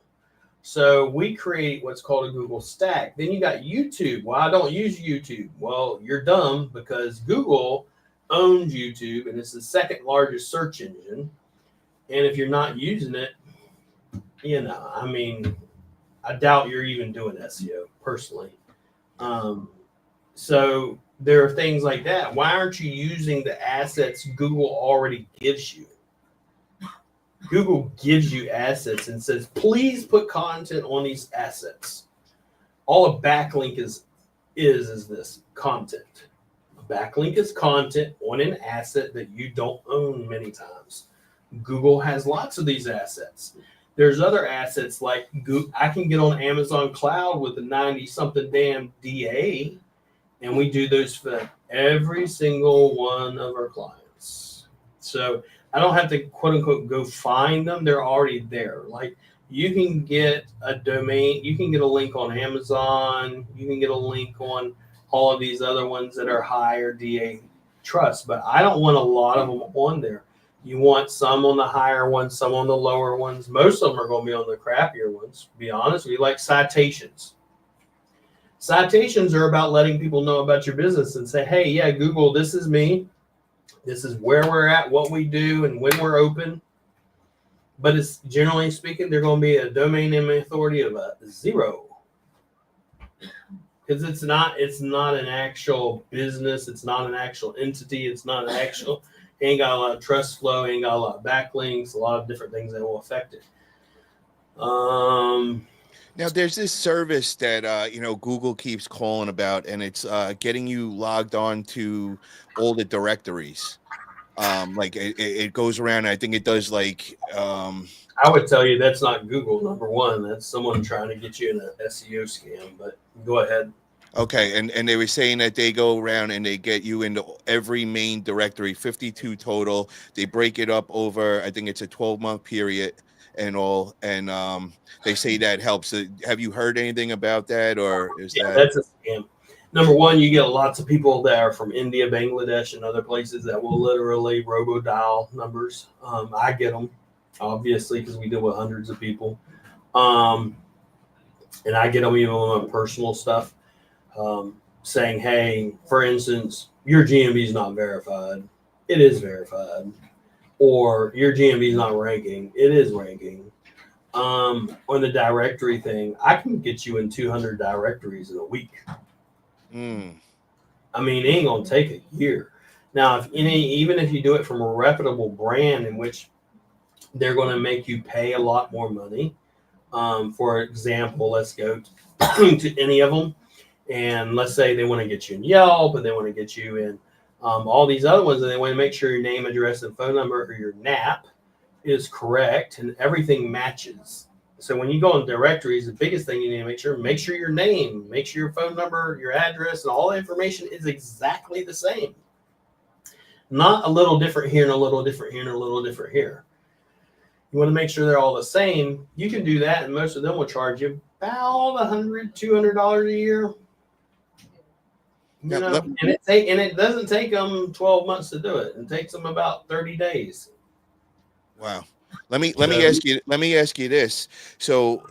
So we create what's called a Google stack. Then you got YouTube. Well, I don't use YouTube. Well, you're dumb, because Google owns YouTube, and it's the second largest search engine. And if you're not using it, I doubt you're even doing SEO personally. So there are things like that. Why aren't you using the assets Google already gives you? Google gives you assets and says, please put content on these assets. All a backlink is this content. A backlink is content on an asset that you don't own many times. Google has lots of these assets. There's other assets like I can get on Amazon Cloud with a 90-something damn DA, and we do those for every single one of our clients. So I don't have to, quote unquote, go find them. They're already there. Like you can get a domain, you can get a link on Amazon, you can get a link on all of these other ones that are higher DA. trust, but I don't want a lot of them on there. You want some on the higher ones, some on the lower ones. Most of them are going to be on the crappier ones. To be honest, we like citations. Citations are about letting people know about your business and say, hey, yeah, Google, this is me. This is where we're at, what we do, and when we're open. But it's generally speaking, they're going to be a domain name authority of a 0. Because it's not an actual business, it's not an actual entity, it's not an actual, ain't got a lot of trust flow, ain't got a lot of backlinks, a lot of different things that will affect it. Now, there's this service that Google keeps calling about, and it's getting you logged on to all the directories. Like it goes around. I think it does like. I would tell you that's not Google, number one. That's someone trying to get you in an SEO scam. But go ahead. Okay, and they were saying that they go around and they get you into every main directory, 52 total. They break it up over, I think it's a 12-month period and all. And they say that helps. Have you heard anything about that, or is that? That's a scam. Number one, you get lots of people that are from India, Bangladesh, and other places that will literally robo-dial numbers. I get them, obviously, because we deal with hundreds of people. And I get them even on my personal stuff. Saying, hey, for instance, your GMB is not verified. It is verified. Or your GMB is not ranking. It is ranking. On the directory thing, I can get you in 200 directories in a week. I mean, it ain't going to take a year. Now, even if you do it from a reputable brand in which they're going to make you pay a lot more money. For example, let's go to any of them. And let's say they want to get you in Yelp, and they want to get you in all these other ones, and they want to make sure your name, address, and phone number or your NAP is correct and everything matches. So when you go in directories, the biggest thing you need to make sure your name, make sure your phone number, your address, and all the information is exactly the same. Not a little different here and a little different here and a little different here. You want to make sure they're all the same. You can do that, and most of them will charge you about $100, $200 a year. And it doesn't take them 12 months to do it. It takes them about 30 days. Wow. Let me ask you this. So,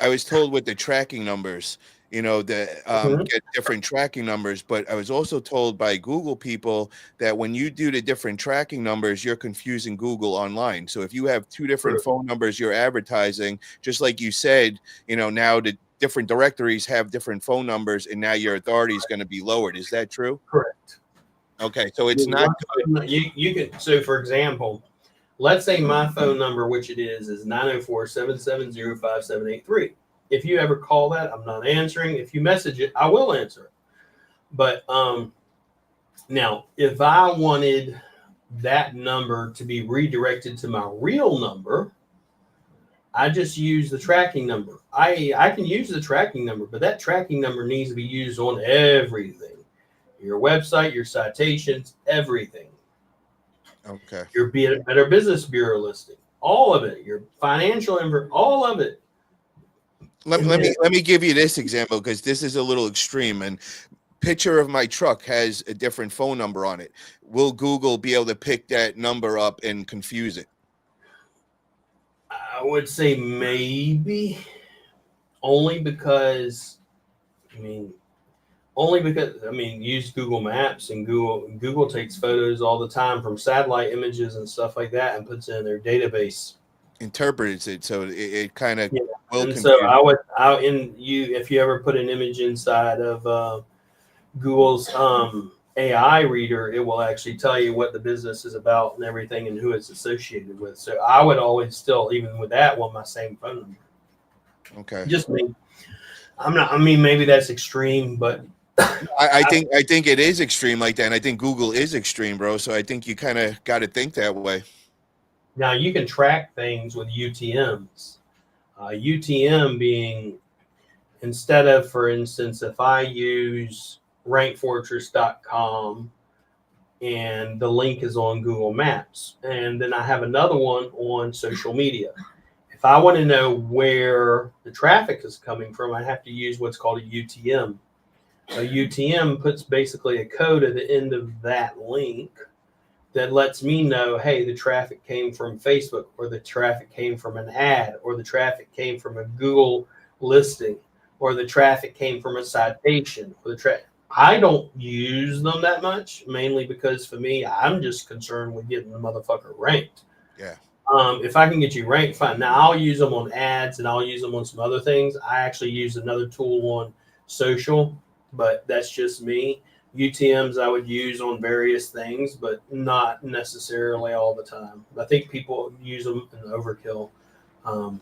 I was told with the tracking numbers, that get different tracking numbers, but I was also told by Google people that when you do the different tracking numbers, you're confusing Google online. So if you have two different phone numbers you're advertising, just like you said, now the different directories have different phone numbers, and now your authority is going to be lowered. Is that true? Correct. Okay, so it's not good. You can. So, for example, let's say my phone number, which it is 904-770-5783. If you ever call that, I'm not answering. If you message it, I will answer it. But now, if I wanted that number to be redirected to my real number, I just use the tracking number. I can use the tracking number, but that tracking number needs to be used on everything. Your website, your citations, everything. Okay. Your Better Business Bureau listing, all of it. Your financial info, all of it. Let me give you this example, because this is a little extreme. And picture of my truck has a different phone number on it. Will Google be able to pick that number up and confuse it? I would say maybe, only because use Google Maps, and Google takes photos all the time from satellite images and stuff like that and puts it in their database. Interprets it, so it kind of will confuse. So if you ever put an image inside of Google's AI reader, it will actually tell you what the business is about and everything and who it's associated with. So I would always still, even with that, want my same phone number. Okay. Just me. Maybe that's extreme, but I think it is extreme like that, and I think Google is extreme, bro. So I think you kind of got to think that way. Now you can track things with UTMs. UTM being, instead of, for instance, if I use rankfortress.com and the link is on Google Maps, and then I have another one on social media. If I want to know where the traffic is coming from, I have to use what's called a UTM. A UTM puts basically a code at the end of that link that lets me know, hey, the traffic came from Facebook, or the traffic came from an ad, or the traffic came from a Google listing, or the traffic came from a citation, or I don't use them that much, mainly because for me, I'm just concerned with getting the motherfucker ranked. Yeah. If I can get you ranked, fine. Now I'll use them on ads and I'll use them on some other things. I actually use another tool on social, but that's just me. UTMs I would use on various things, but not necessarily all the time. I think people use them in overkill. Um,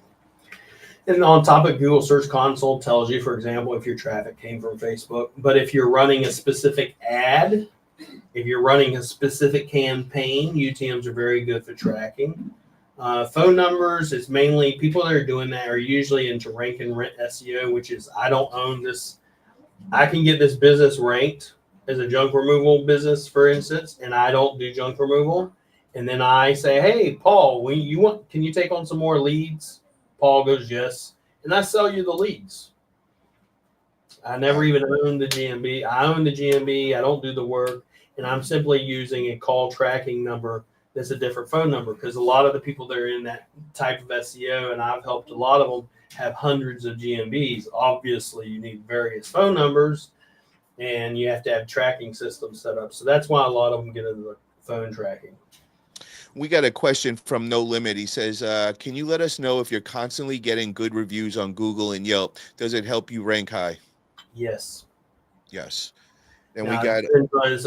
and on top of Google Search Console tells you, for example, if your traffic came from Facebook. But if you're running a specific ad, if you're running a specific campaign, UTMs are very good for tracking. Phone numbers is mainly people that are doing that are usually into rank and rent SEO, which is I don't own this. I can get this business ranked as a junk removal business, for instance, and I don't do junk removal. And then I say, hey, Paul, can you take on some more leads? Paul goes, yes. And I sell you the leads. I never even own the GMB. I own the GMB. I don't do the work. And I'm simply using a call tracking number that's a different phone number, because a lot of the people that are in that type of SEO, and I've helped a lot of them, have hundreds of GMBs. Obviously, you need various phone numbers, and you have to have tracking systems set up. So that's why a lot of them get into the phone tracking. We got a question from No Limit. He says, can you let us know if you're constantly getting good reviews on Google and Yelp? Does it help you rank high? Yes. Yes. And Now, we got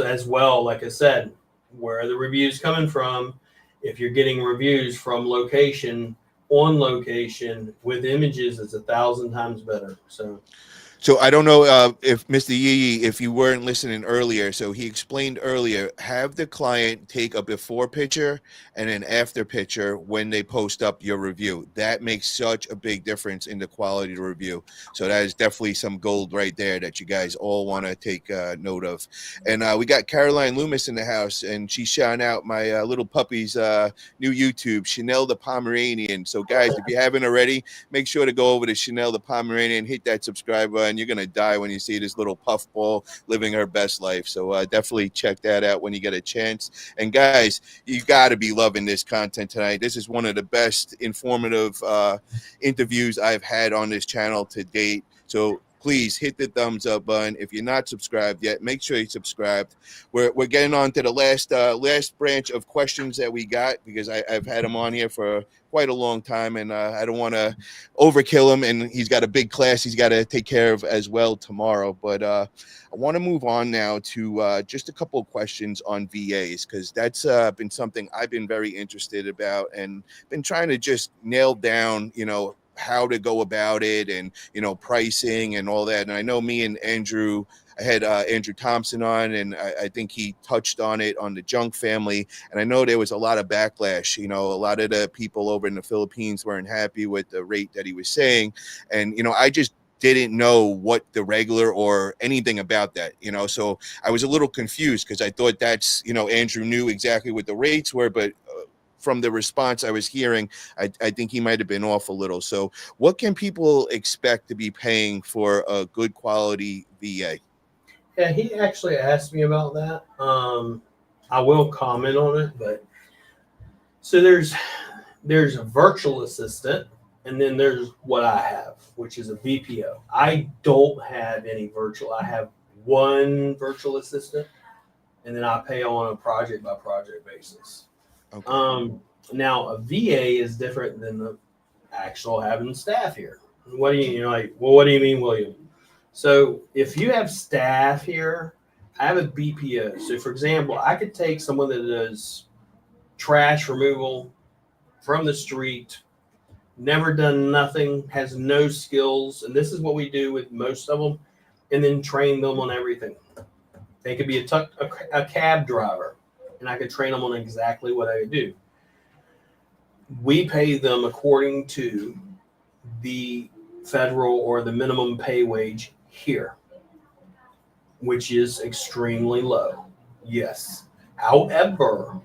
as well, like I said, where are the reviews coming from? If you're getting reviews from location, on location with images, it's 1,000 times better. So I don't know if Mr. Yee, if you weren't listening earlier, so he explained earlier, have the client take a before picture and an after picture when they post up your review. That makes such a big difference in the quality of the review. So that is definitely some gold right there that you guys all want to take note of. And we got Caroline Loomis in the house, and she's shouting out my little puppy's new YouTube, Chanel the Pomeranian. So guys, if you haven't already, make sure to go over to Chanel the Pomeranian, hit that subscribe button. And you're going to die when you see this little puffball living her best life. So definitely check that out when you get a chance. And guys, you got to be loving this content tonight. This is one of the best informative interviews I've had on this channel to date. So please hit the thumbs up button. If you're not subscribed yet, make sure you're subscribed. We're getting on to the last branch of questions that we got, because I've had him on here for quite a long time, and I don't want to overkill him, and he's got a big class he's got to take care of as well tomorrow. But I want to move on now to just a couple of questions on VAs, because that's been something I've been very interested about and been trying to just nail down, how to go about it, and pricing and all that. And I know me and Andrew, I had Andrew Thompson on, and I think he touched on it on the junk family. And I know there was a lot of backlash. A lot of the people over in the Philippines weren't happy with the rate that he was saying. And, I just didn't know what the regular or anything about that, so I was a little confused, because I thought that's, Andrew knew exactly what the rates were, but from the response I was hearing, I think he might have been off a little. So what can people expect to be paying for a good quality VA? Yeah, he actually asked me about that. I will comment on it, but so there's a virtual assistant, and then there's what I have, which is a VPO. I don't have any virtual. I have one virtual assistant, and then I pay on a project by project basis. Okay. Now a VA is different than the actual having staff here. What do you like? Well, what do you mean, William? So if you have staff here, I have a BPO. So for example, I could take someone that does trash removal from the street, never done nothing, has no skills, and this is what we do with most of them, and then train them on everything. They could be a cab driver, and I could train them on exactly what I do. We pay them according to the federal or the minimum pay wage here, which is extremely low. Yes. However,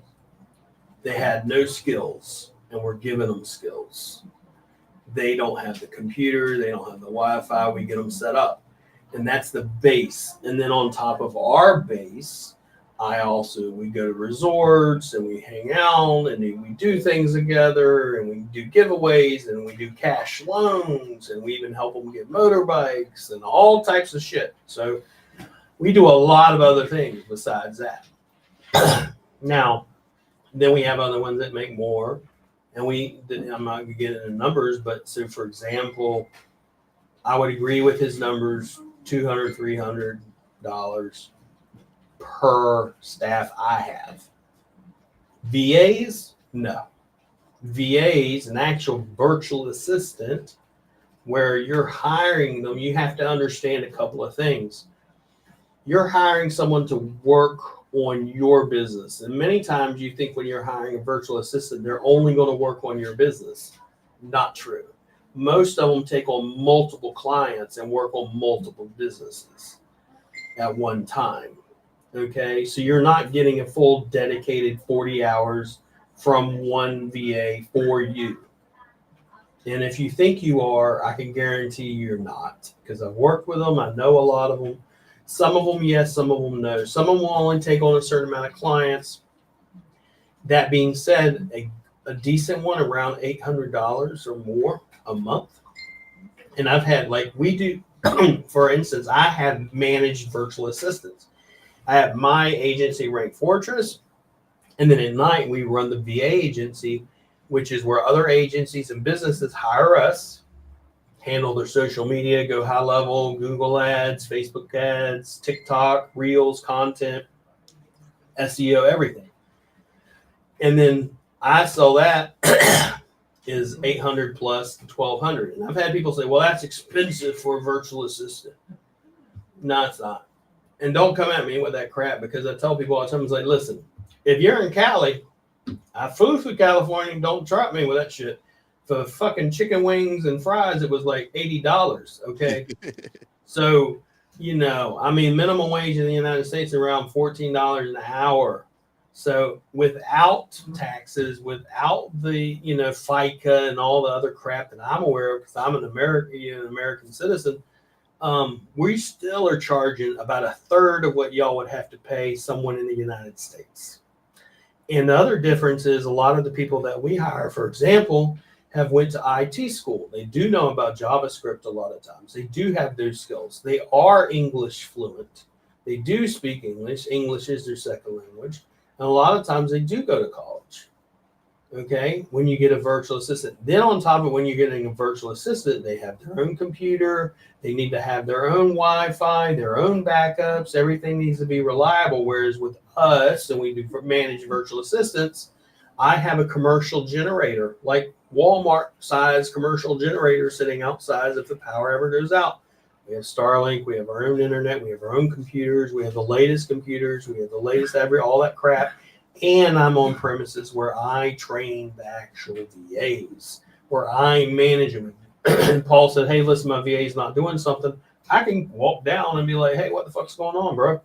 they had no skills, and we're giving them skills. They don't have the computer. They don't have the Wi-Fi. We get them set up. And that's the base. And then on top of our base, we go to resorts and we hang out and we do things together and we do giveaways and we do cash loans and we even help them get motorbikes and all types of shit. So we do a lot of other things besides that. Now, then we have other ones that make more. And I'm not going to get into numbers, but so for example, I would agree with his numbers, $200, $300 per staff I have. VAs, no. VAs, an actual virtual assistant, where you're hiring them, you have to understand a couple of things. You're hiring someone to work on your business. And many times you think when you're hiring a virtual assistant, they're only going to work on your business. Not true. Most of them take on multiple clients and work on multiple businesses at one time. Okay, so you're not getting a full dedicated 40 hours from one VA for you. And if you think you are, I can guarantee you're not, because I've worked with them. I know a lot of them. Some of them, yes, some of them, no. Some of them will only take on a certain amount of clients. That being said, a decent one around $800 or more a month. And I've had, like we do, for instance, I have managed virtual assistants. I have my agency, Rank Fortress, and then at night we run the VA agency, which is where other agencies and businesses hire us, handle their social media, go high level, Google ads, Facebook ads, TikTok, Reels, content, SEO, everything. And then I sell that is $800 plus $1,200. And I've had people say, well, that's expensive for a virtual assistant. No, it's not. And don't come at me with that crap, because I tell people all the time, it's like, listen, if you're in Cali, I flew through California, don't trap me with that shit. For fucking chicken wings and fries, it was like $80, okay? So, I mean, minimum wage in the United States is around $14 an hour. So without taxes, without the, FICA and all the other crap that I'm aware of, because I'm an American citizen, we still are charging about a third of what y'all would have to pay someone in the United States. And the other difference is a lot of the people that we hire, for example, have went to IT school. They do know about JavaScript a lot of times. They do have those skills. They are English fluent. They do speak English. English is their second language. And a lot of times they do go to college. Okay, when you get a virtual assistant. Then on top of when you're getting a virtual assistant, they have their own computer. They need to have their own Wi-Fi, their own backups. Everything needs to be reliable. Whereas with us, and we do manage virtual assistants, I have a commercial generator, like Walmart size commercial generator sitting outside if the power ever goes out. We have Starlink, we have our own internet, we have our own computers, we have the latest computers, we have the latest all that crap. And I'm on premises where I train the actual VAs, where I manage them. And Paul said, hey, listen, my VA's not doing something. I can walk down and be like, hey, what the fuck's going on, bro?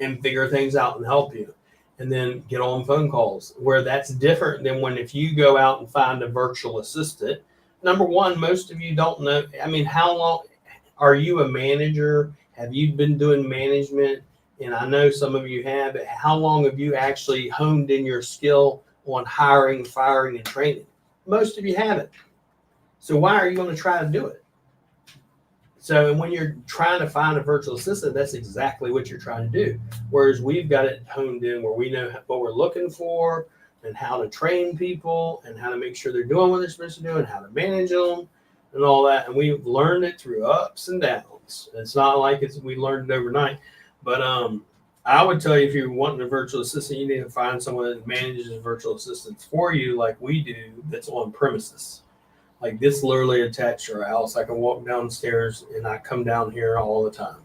And figure things out and help you. And then get on phone calls, where that's different than if you go out and find a virtual assistant. Number one, most of you don't know. I mean, how long are you a manager? Have you been doing management? And I know some of you have, but how long have you actually honed in your skill on hiring, firing, and training? Most of you haven't. So why are you going to try to do it? So, and when you're trying to find a virtual assistant, that's exactly what you're trying to do. Whereas we've got it honed in where we know what we're looking for and how to train people and how to make sure they're doing what they're supposed to do and how to manage them and all that. And we've learned it through ups and downs. It's not like we learned it overnight. But I would tell you, if you're wanting a virtual assistant, you need to find someone that manages virtual assistants for you like we do, that's on premises. Like this literally attached to our house. I can walk downstairs and I come down here all the time.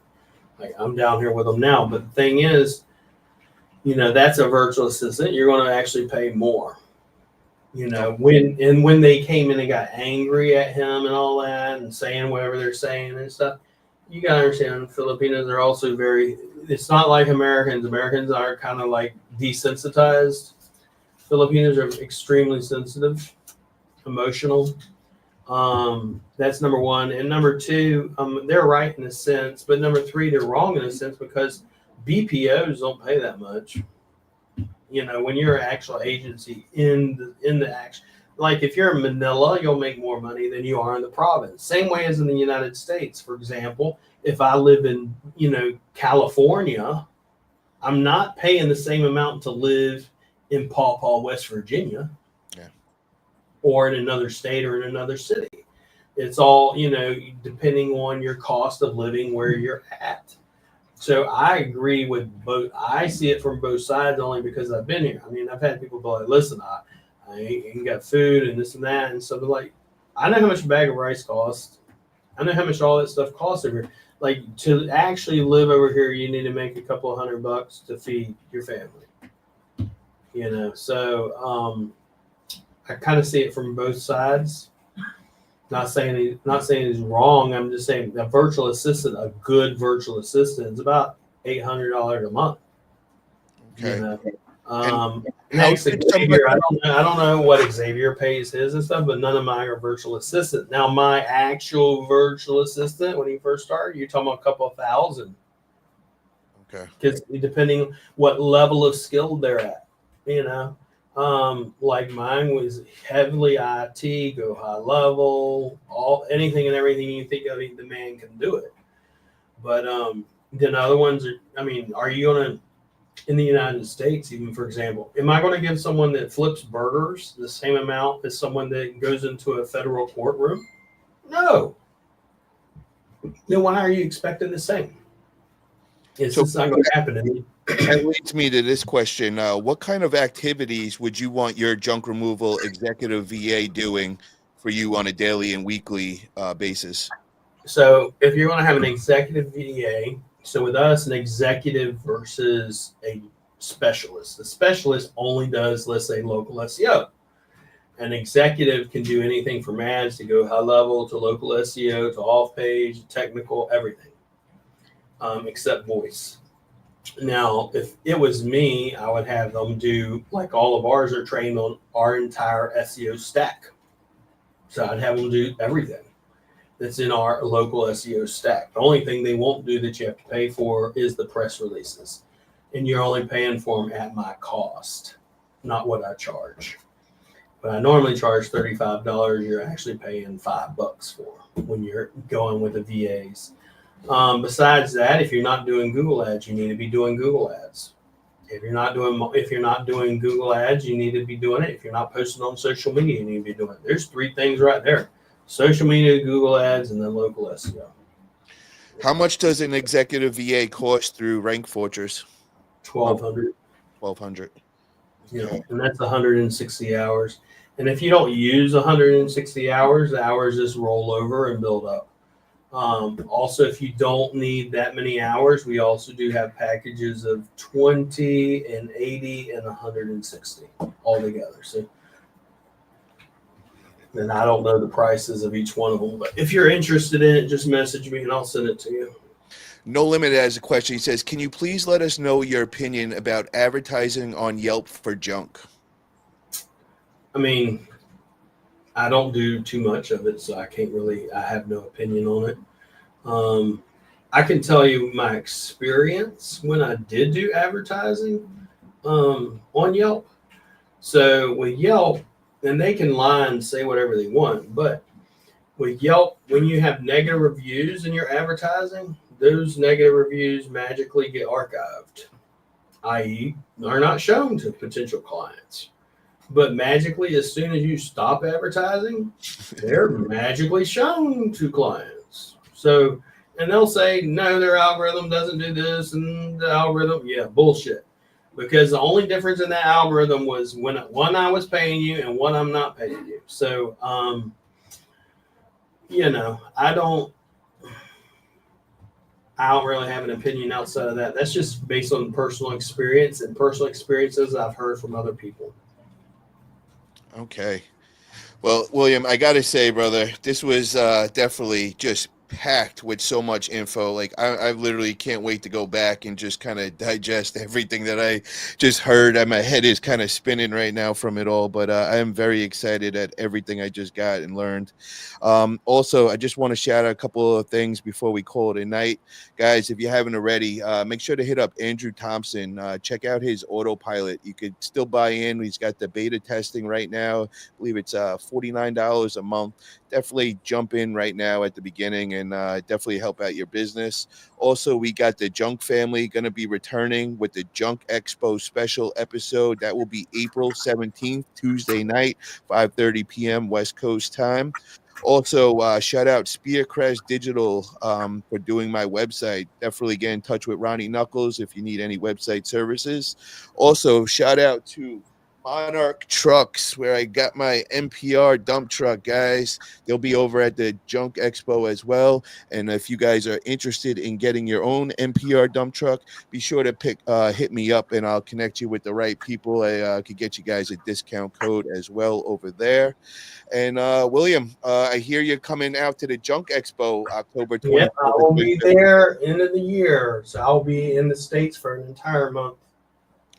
Like I'm down here with them now. But the thing is, that's a virtual assistant. You're going to actually pay more. When they came in and got angry at him and all that and saying whatever they're saying and stuff, you got to understand Filipinos are also it's not like Americans. Americans are kind of like desensitized. Filipinos are extremely sensitive, emotional. That's number one. And number two, they're right in a sense, but number three, they're wrong in a sense because BPOs don't pay that much. You know, when you're an actual agency in the action, like if you're in Manila, you'll make more money than you are in the province. Same way as in the United States. For example, if I live in, California, I'm not paying the same amount to live in Paw Paw, West Virginia, or in another state or in another city. It's all, depending on your cost of living where you're at. So I agree with both. I see it from both sides only because I've been here. I mean, I've had people be like, listen, I ain't got food and this and that. And so they're like, I know how much a bag of rice costs. I know how much all that stuff costs over here. Like, to actually live over here, you need to make a couple of $100 to feed your family. So I kind of see it from both sides. Not saying he's wrong. I'm just saying a virtual assistant, a good virtual assistant, is about $800 a month. Okay. Xavier, I don't know what Xavier pays his and stuff, but none of mine are virtual assistant. Now, my actual virtual assistant, when he first started, you're talking about a couple of thousand. Okay. Because depending what level of skill they're at, like mine was heavily IT, go high level, anything and everything you think of, the man can do it. But then other ones are you going to, in the United States, even for example, am I going to give someone that flips burgers the same amount as someone that goes into a federal courtroom? No. Then why are you expecting the same? It's just not going to happen. That leads me to this question. What kind of activities would you want your junk removal executive VA doing for you on a daily and weekly basis? So if you're going to have an executive VA, so with us, an executive versus a specialist. The specialist only does, let's say, local SEO. An executive can do anything from ads to go high level to local SEO to off page, technical, everything, except voice. Now, if it was me, I would have them do, like all of ours are trained on our entire SEO stack. So I'd have them do everything that's in our local SEO stack. The only thing they won't do that you have to pay for is the press releases. And you're only paying for them at my cost, not what I charge. But I normally charge $35. You're actually paying $5 for when you're going with the VAs. Besides that, if you're not doing Google ads, you need to be doing Google ads. If you're not doing Google ads, you need to be doing it. If you're not posting on social media, you need to be doing it. There's 3 things right there: social media, Google ads, and then local SEO. How much does an executive VA cost through Rank Fortress? $1,200. $1,200. And that's 160 hours. And if you don't use 160 hours, the hours just roll over and build up. Also, if you don't need that many hours, we also do have packages of 20 and 80 and 160 all together. So, and I don't know the prices of each one of them, but if you're interested in it, just message me and I'll send it to you. No Limit has a question. He says, can you please let us know your opinion about advertising on Yelp for junk? I mean, I don't do too much of it, so I have no opinion on it. I can tell you my experience when I did do advertising on Yelp. So with Yelp, and they can lie and say whatever they want, but with Yelp, when you have negative reviews in your advertising, those negative reviews magically get archived, i.e. are not shown to potential clients. But magically, as soon as you stop advertising, they're magically shown to clients. So, and they'll say, no, their algorithm doesn't do this, and the algorithm, bullshit. Because the only difference in that algorithm was when one I was paying you and one I'm not paying you. So, I don't really have an opinion outside of that. That's just based on personal experience and personal experiences I've heard from other people. Okay. Well, William, I got to say, brother, this was definitely just packed with so much info. Like I literally can't wait to go back and just kind of digest everything that I just heard. My head is kind of spinning right now from it all, but I am very excited at everything I just got and learned. Also, I just want to shout out a couple of things before we call it a night. Guys, if you haven't already, make sure to hit up Andrew Thompson. Check out his autopilot. You could still buy in. He's got the beta testing right now. I believe it's $49 a month. Definitely jump in right now at the beginning and definitely help out your business. Also, we got the Junk family going to be returning with the Junk Expo special episode. That will be April 17th, Tuesday night, 5:30 p.m. West Coast time. Also, shout out Spearcrest Digital for doing my website. Definitely get in touch with Ronnie Knuckles if you need any website services. Also, shout out to Monarch Trucks, where I got my NPR dump truck, guys. They'll be over at the Junk Expo as well. And if you guys are interested in getting your own NPR dump truck, be sure to hit me up and I'll connect you with the right people. I could get you guys a discount code as well over there. And William, I hear you're coming out to the Junk Expo October Yep, 24th. I will be there end of the year. So I'll be in the States for an entire month.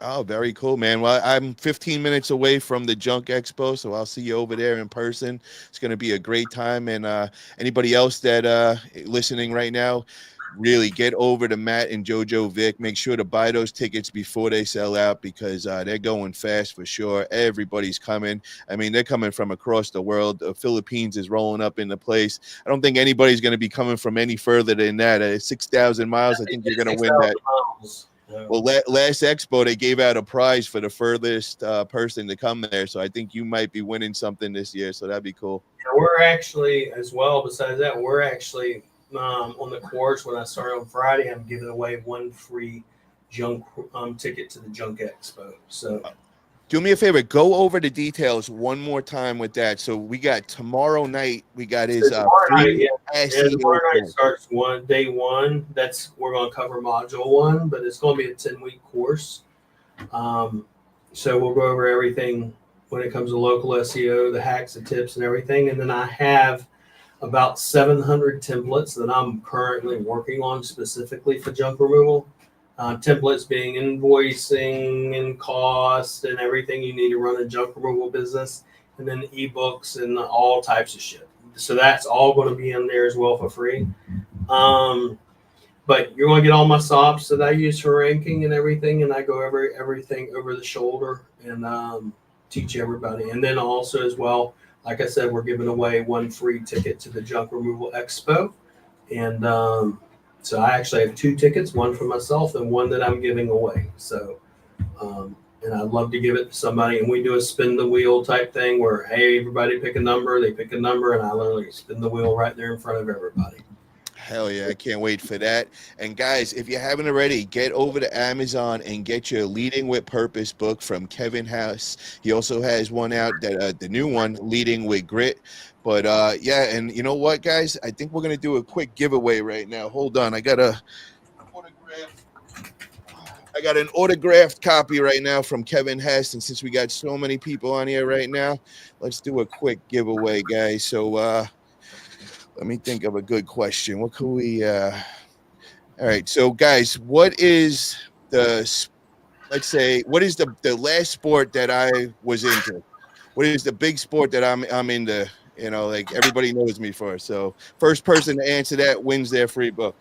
Oh, very cool, man. Well, I'm 15 minutes away from the Junk Expo, so I'll see you over there in person. It's going to be a great time. And anybody else that listening right now, really get over to Matt and JoJo Vic. Make sure to buy those tickets before they sell out because they're going fast for sure. Everybody's coming. I mean, they're coming from across the world. The Philippines is rolling up in the place. I don't think anybody's going to be coming from any further than that. 6,000 miles. I think you're going to win that. Miles. Well, last expo, they gave out a prize for the furthest person to come there. So I think you might be winning something this year. So that'd be cool. We're actually, as well, besides that, we're actually on the course. When I start on Friday, I'm giving away one free junk ticket to the Junk Expo. So do me a favor, go over the details one more time with that. So we got tomorrow night, we got his tomorrow night starts day one. We're going to cover module one, but it's going to be a 10-week course. So we'll go over everything when it comes to local SEO, the hacks, the tips, and everything. And then I have about 700 templates that I'm currently working on specifically for junk removal. Templates being invoicing and cost and everything you need to run a junk removal business, and then ebooks and all types of shit. So that's all going to be in there as well for free. But you're going to get all my SOPs that I use for ranking and everything, and I go over everything over the shoulder and teach everybody. And then also as well, like I said, we're giving away one free ticket to the Junk Removal Expo. And so I actually have 2 tickets, one for myself and one that I'm giving away. So, and I'd love to give it to somebody. And we do a spin the wheel type thing where, hey, everybody pick a number. They pick a number, and I literally spin the wheel right there in front of everybody. Hell yeah, I can't wait for that. And guys, if you haven't already, get over to Amazon and get your Leading with Purpose book from Kevin House. He also has one out, that the new one, Leading with Grit. But yeah, and you know what, guys? I think we're going to do a quick giveaway right now. Hold on. I got an autographed copy right now from Kevin Hess. And since we got so many people on here right now, let's do a quick giveaway, guys. So, let me think of a good question. What could we all right, so guys, what is the last sport that I was into? What is the big sport that I'm into? You know, like everybody knows me for. So first person to answer that wins their free book.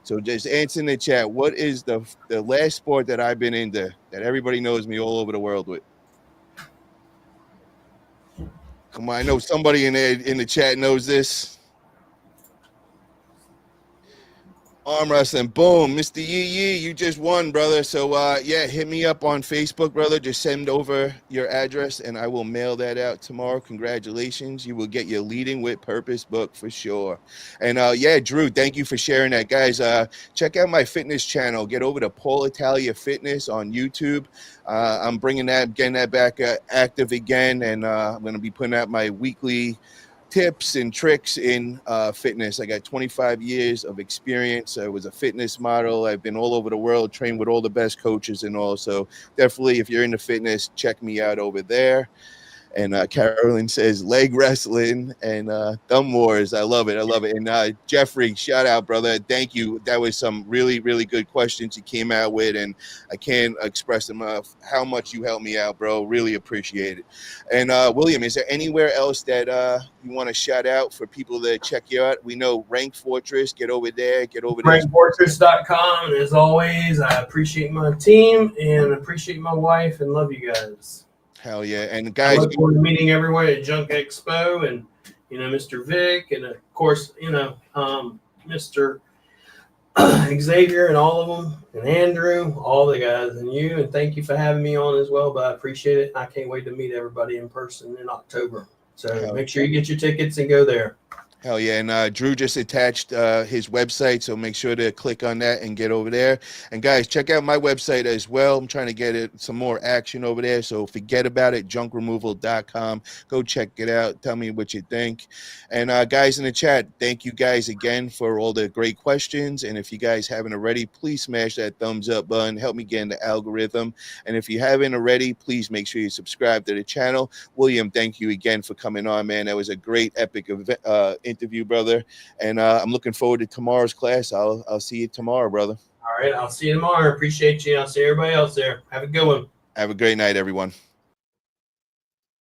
So just answer in the chat. What is the last sport that I've been into that everybody knows me all over the world with? Come on, I know somebody in the chat knows this. Arm wrestling, boom, Mr. Yee, you just won, brother. So yeah, hit me up on Facebook, brother. Just send over your address and I will mail that out tomorrow. Congratulations, you will get your Leading with Purpose book for sure. And yeah, Drew, thank you for sharing that, guys. Check out my fitness channel. Get over to Paul Italia Fitness on YouTube. I'm getting that back active again, and I'm going to be putting out my weekly tips and tricks in fitness. I got 25 years of experience. I was a fitness model. I've been all over the world, trained with all the best coaches and all. So definitely, if you're into fitness, check me out over there. And Carolyn says leg wrestling and thumb wars. I love it. I love it. And Jeffrey, shout out, brother. Thank you. That was some really, really good questions you came out with, and I can't express enough how much you helped me out, bro. Really appreciate it. And William, is there anywhere else that you want to shout out for people that check you out? We know Rank Fortress. Get over there. Get over there. Rankfortress.com. And as always, I appreciate my team and appreciate my wife and love you guys. Hell yeah. And I guys, look forward to meeting everyone at Junk Expo and, Mr. Vic and, of course, Mr. Xavier and all of them and Andrew, all the guys and you. And thank you for having me on as well. But I appreciate it. I can't wait to meet everybody in person in October. So make sure you get your tickets and go there. Hell yeah. And Drew just attached his website, so make sure to click on that and get over there. And guys, check out my website as well. I'm trying to get some more action over there, so forget about it. Junkremoval.com. Go check it out. Tell me what you think. And guys in the chat, thank you guys again for all the great questions. And if you guys haven't already, please smash that thumbs up button. Help me get in the algorithm. And if you haven't already, please make sure you subscribe to the channel. William, thank you again for coming on, man. That was a great epic event, interview, brother, and I'm looking forward to tomorrow's class. I'll see you tomorrow, brother. All right, I'll see you tomorrow. Appreciate you. I'll see everybody else there. Have a good one. Have a great night, everyone.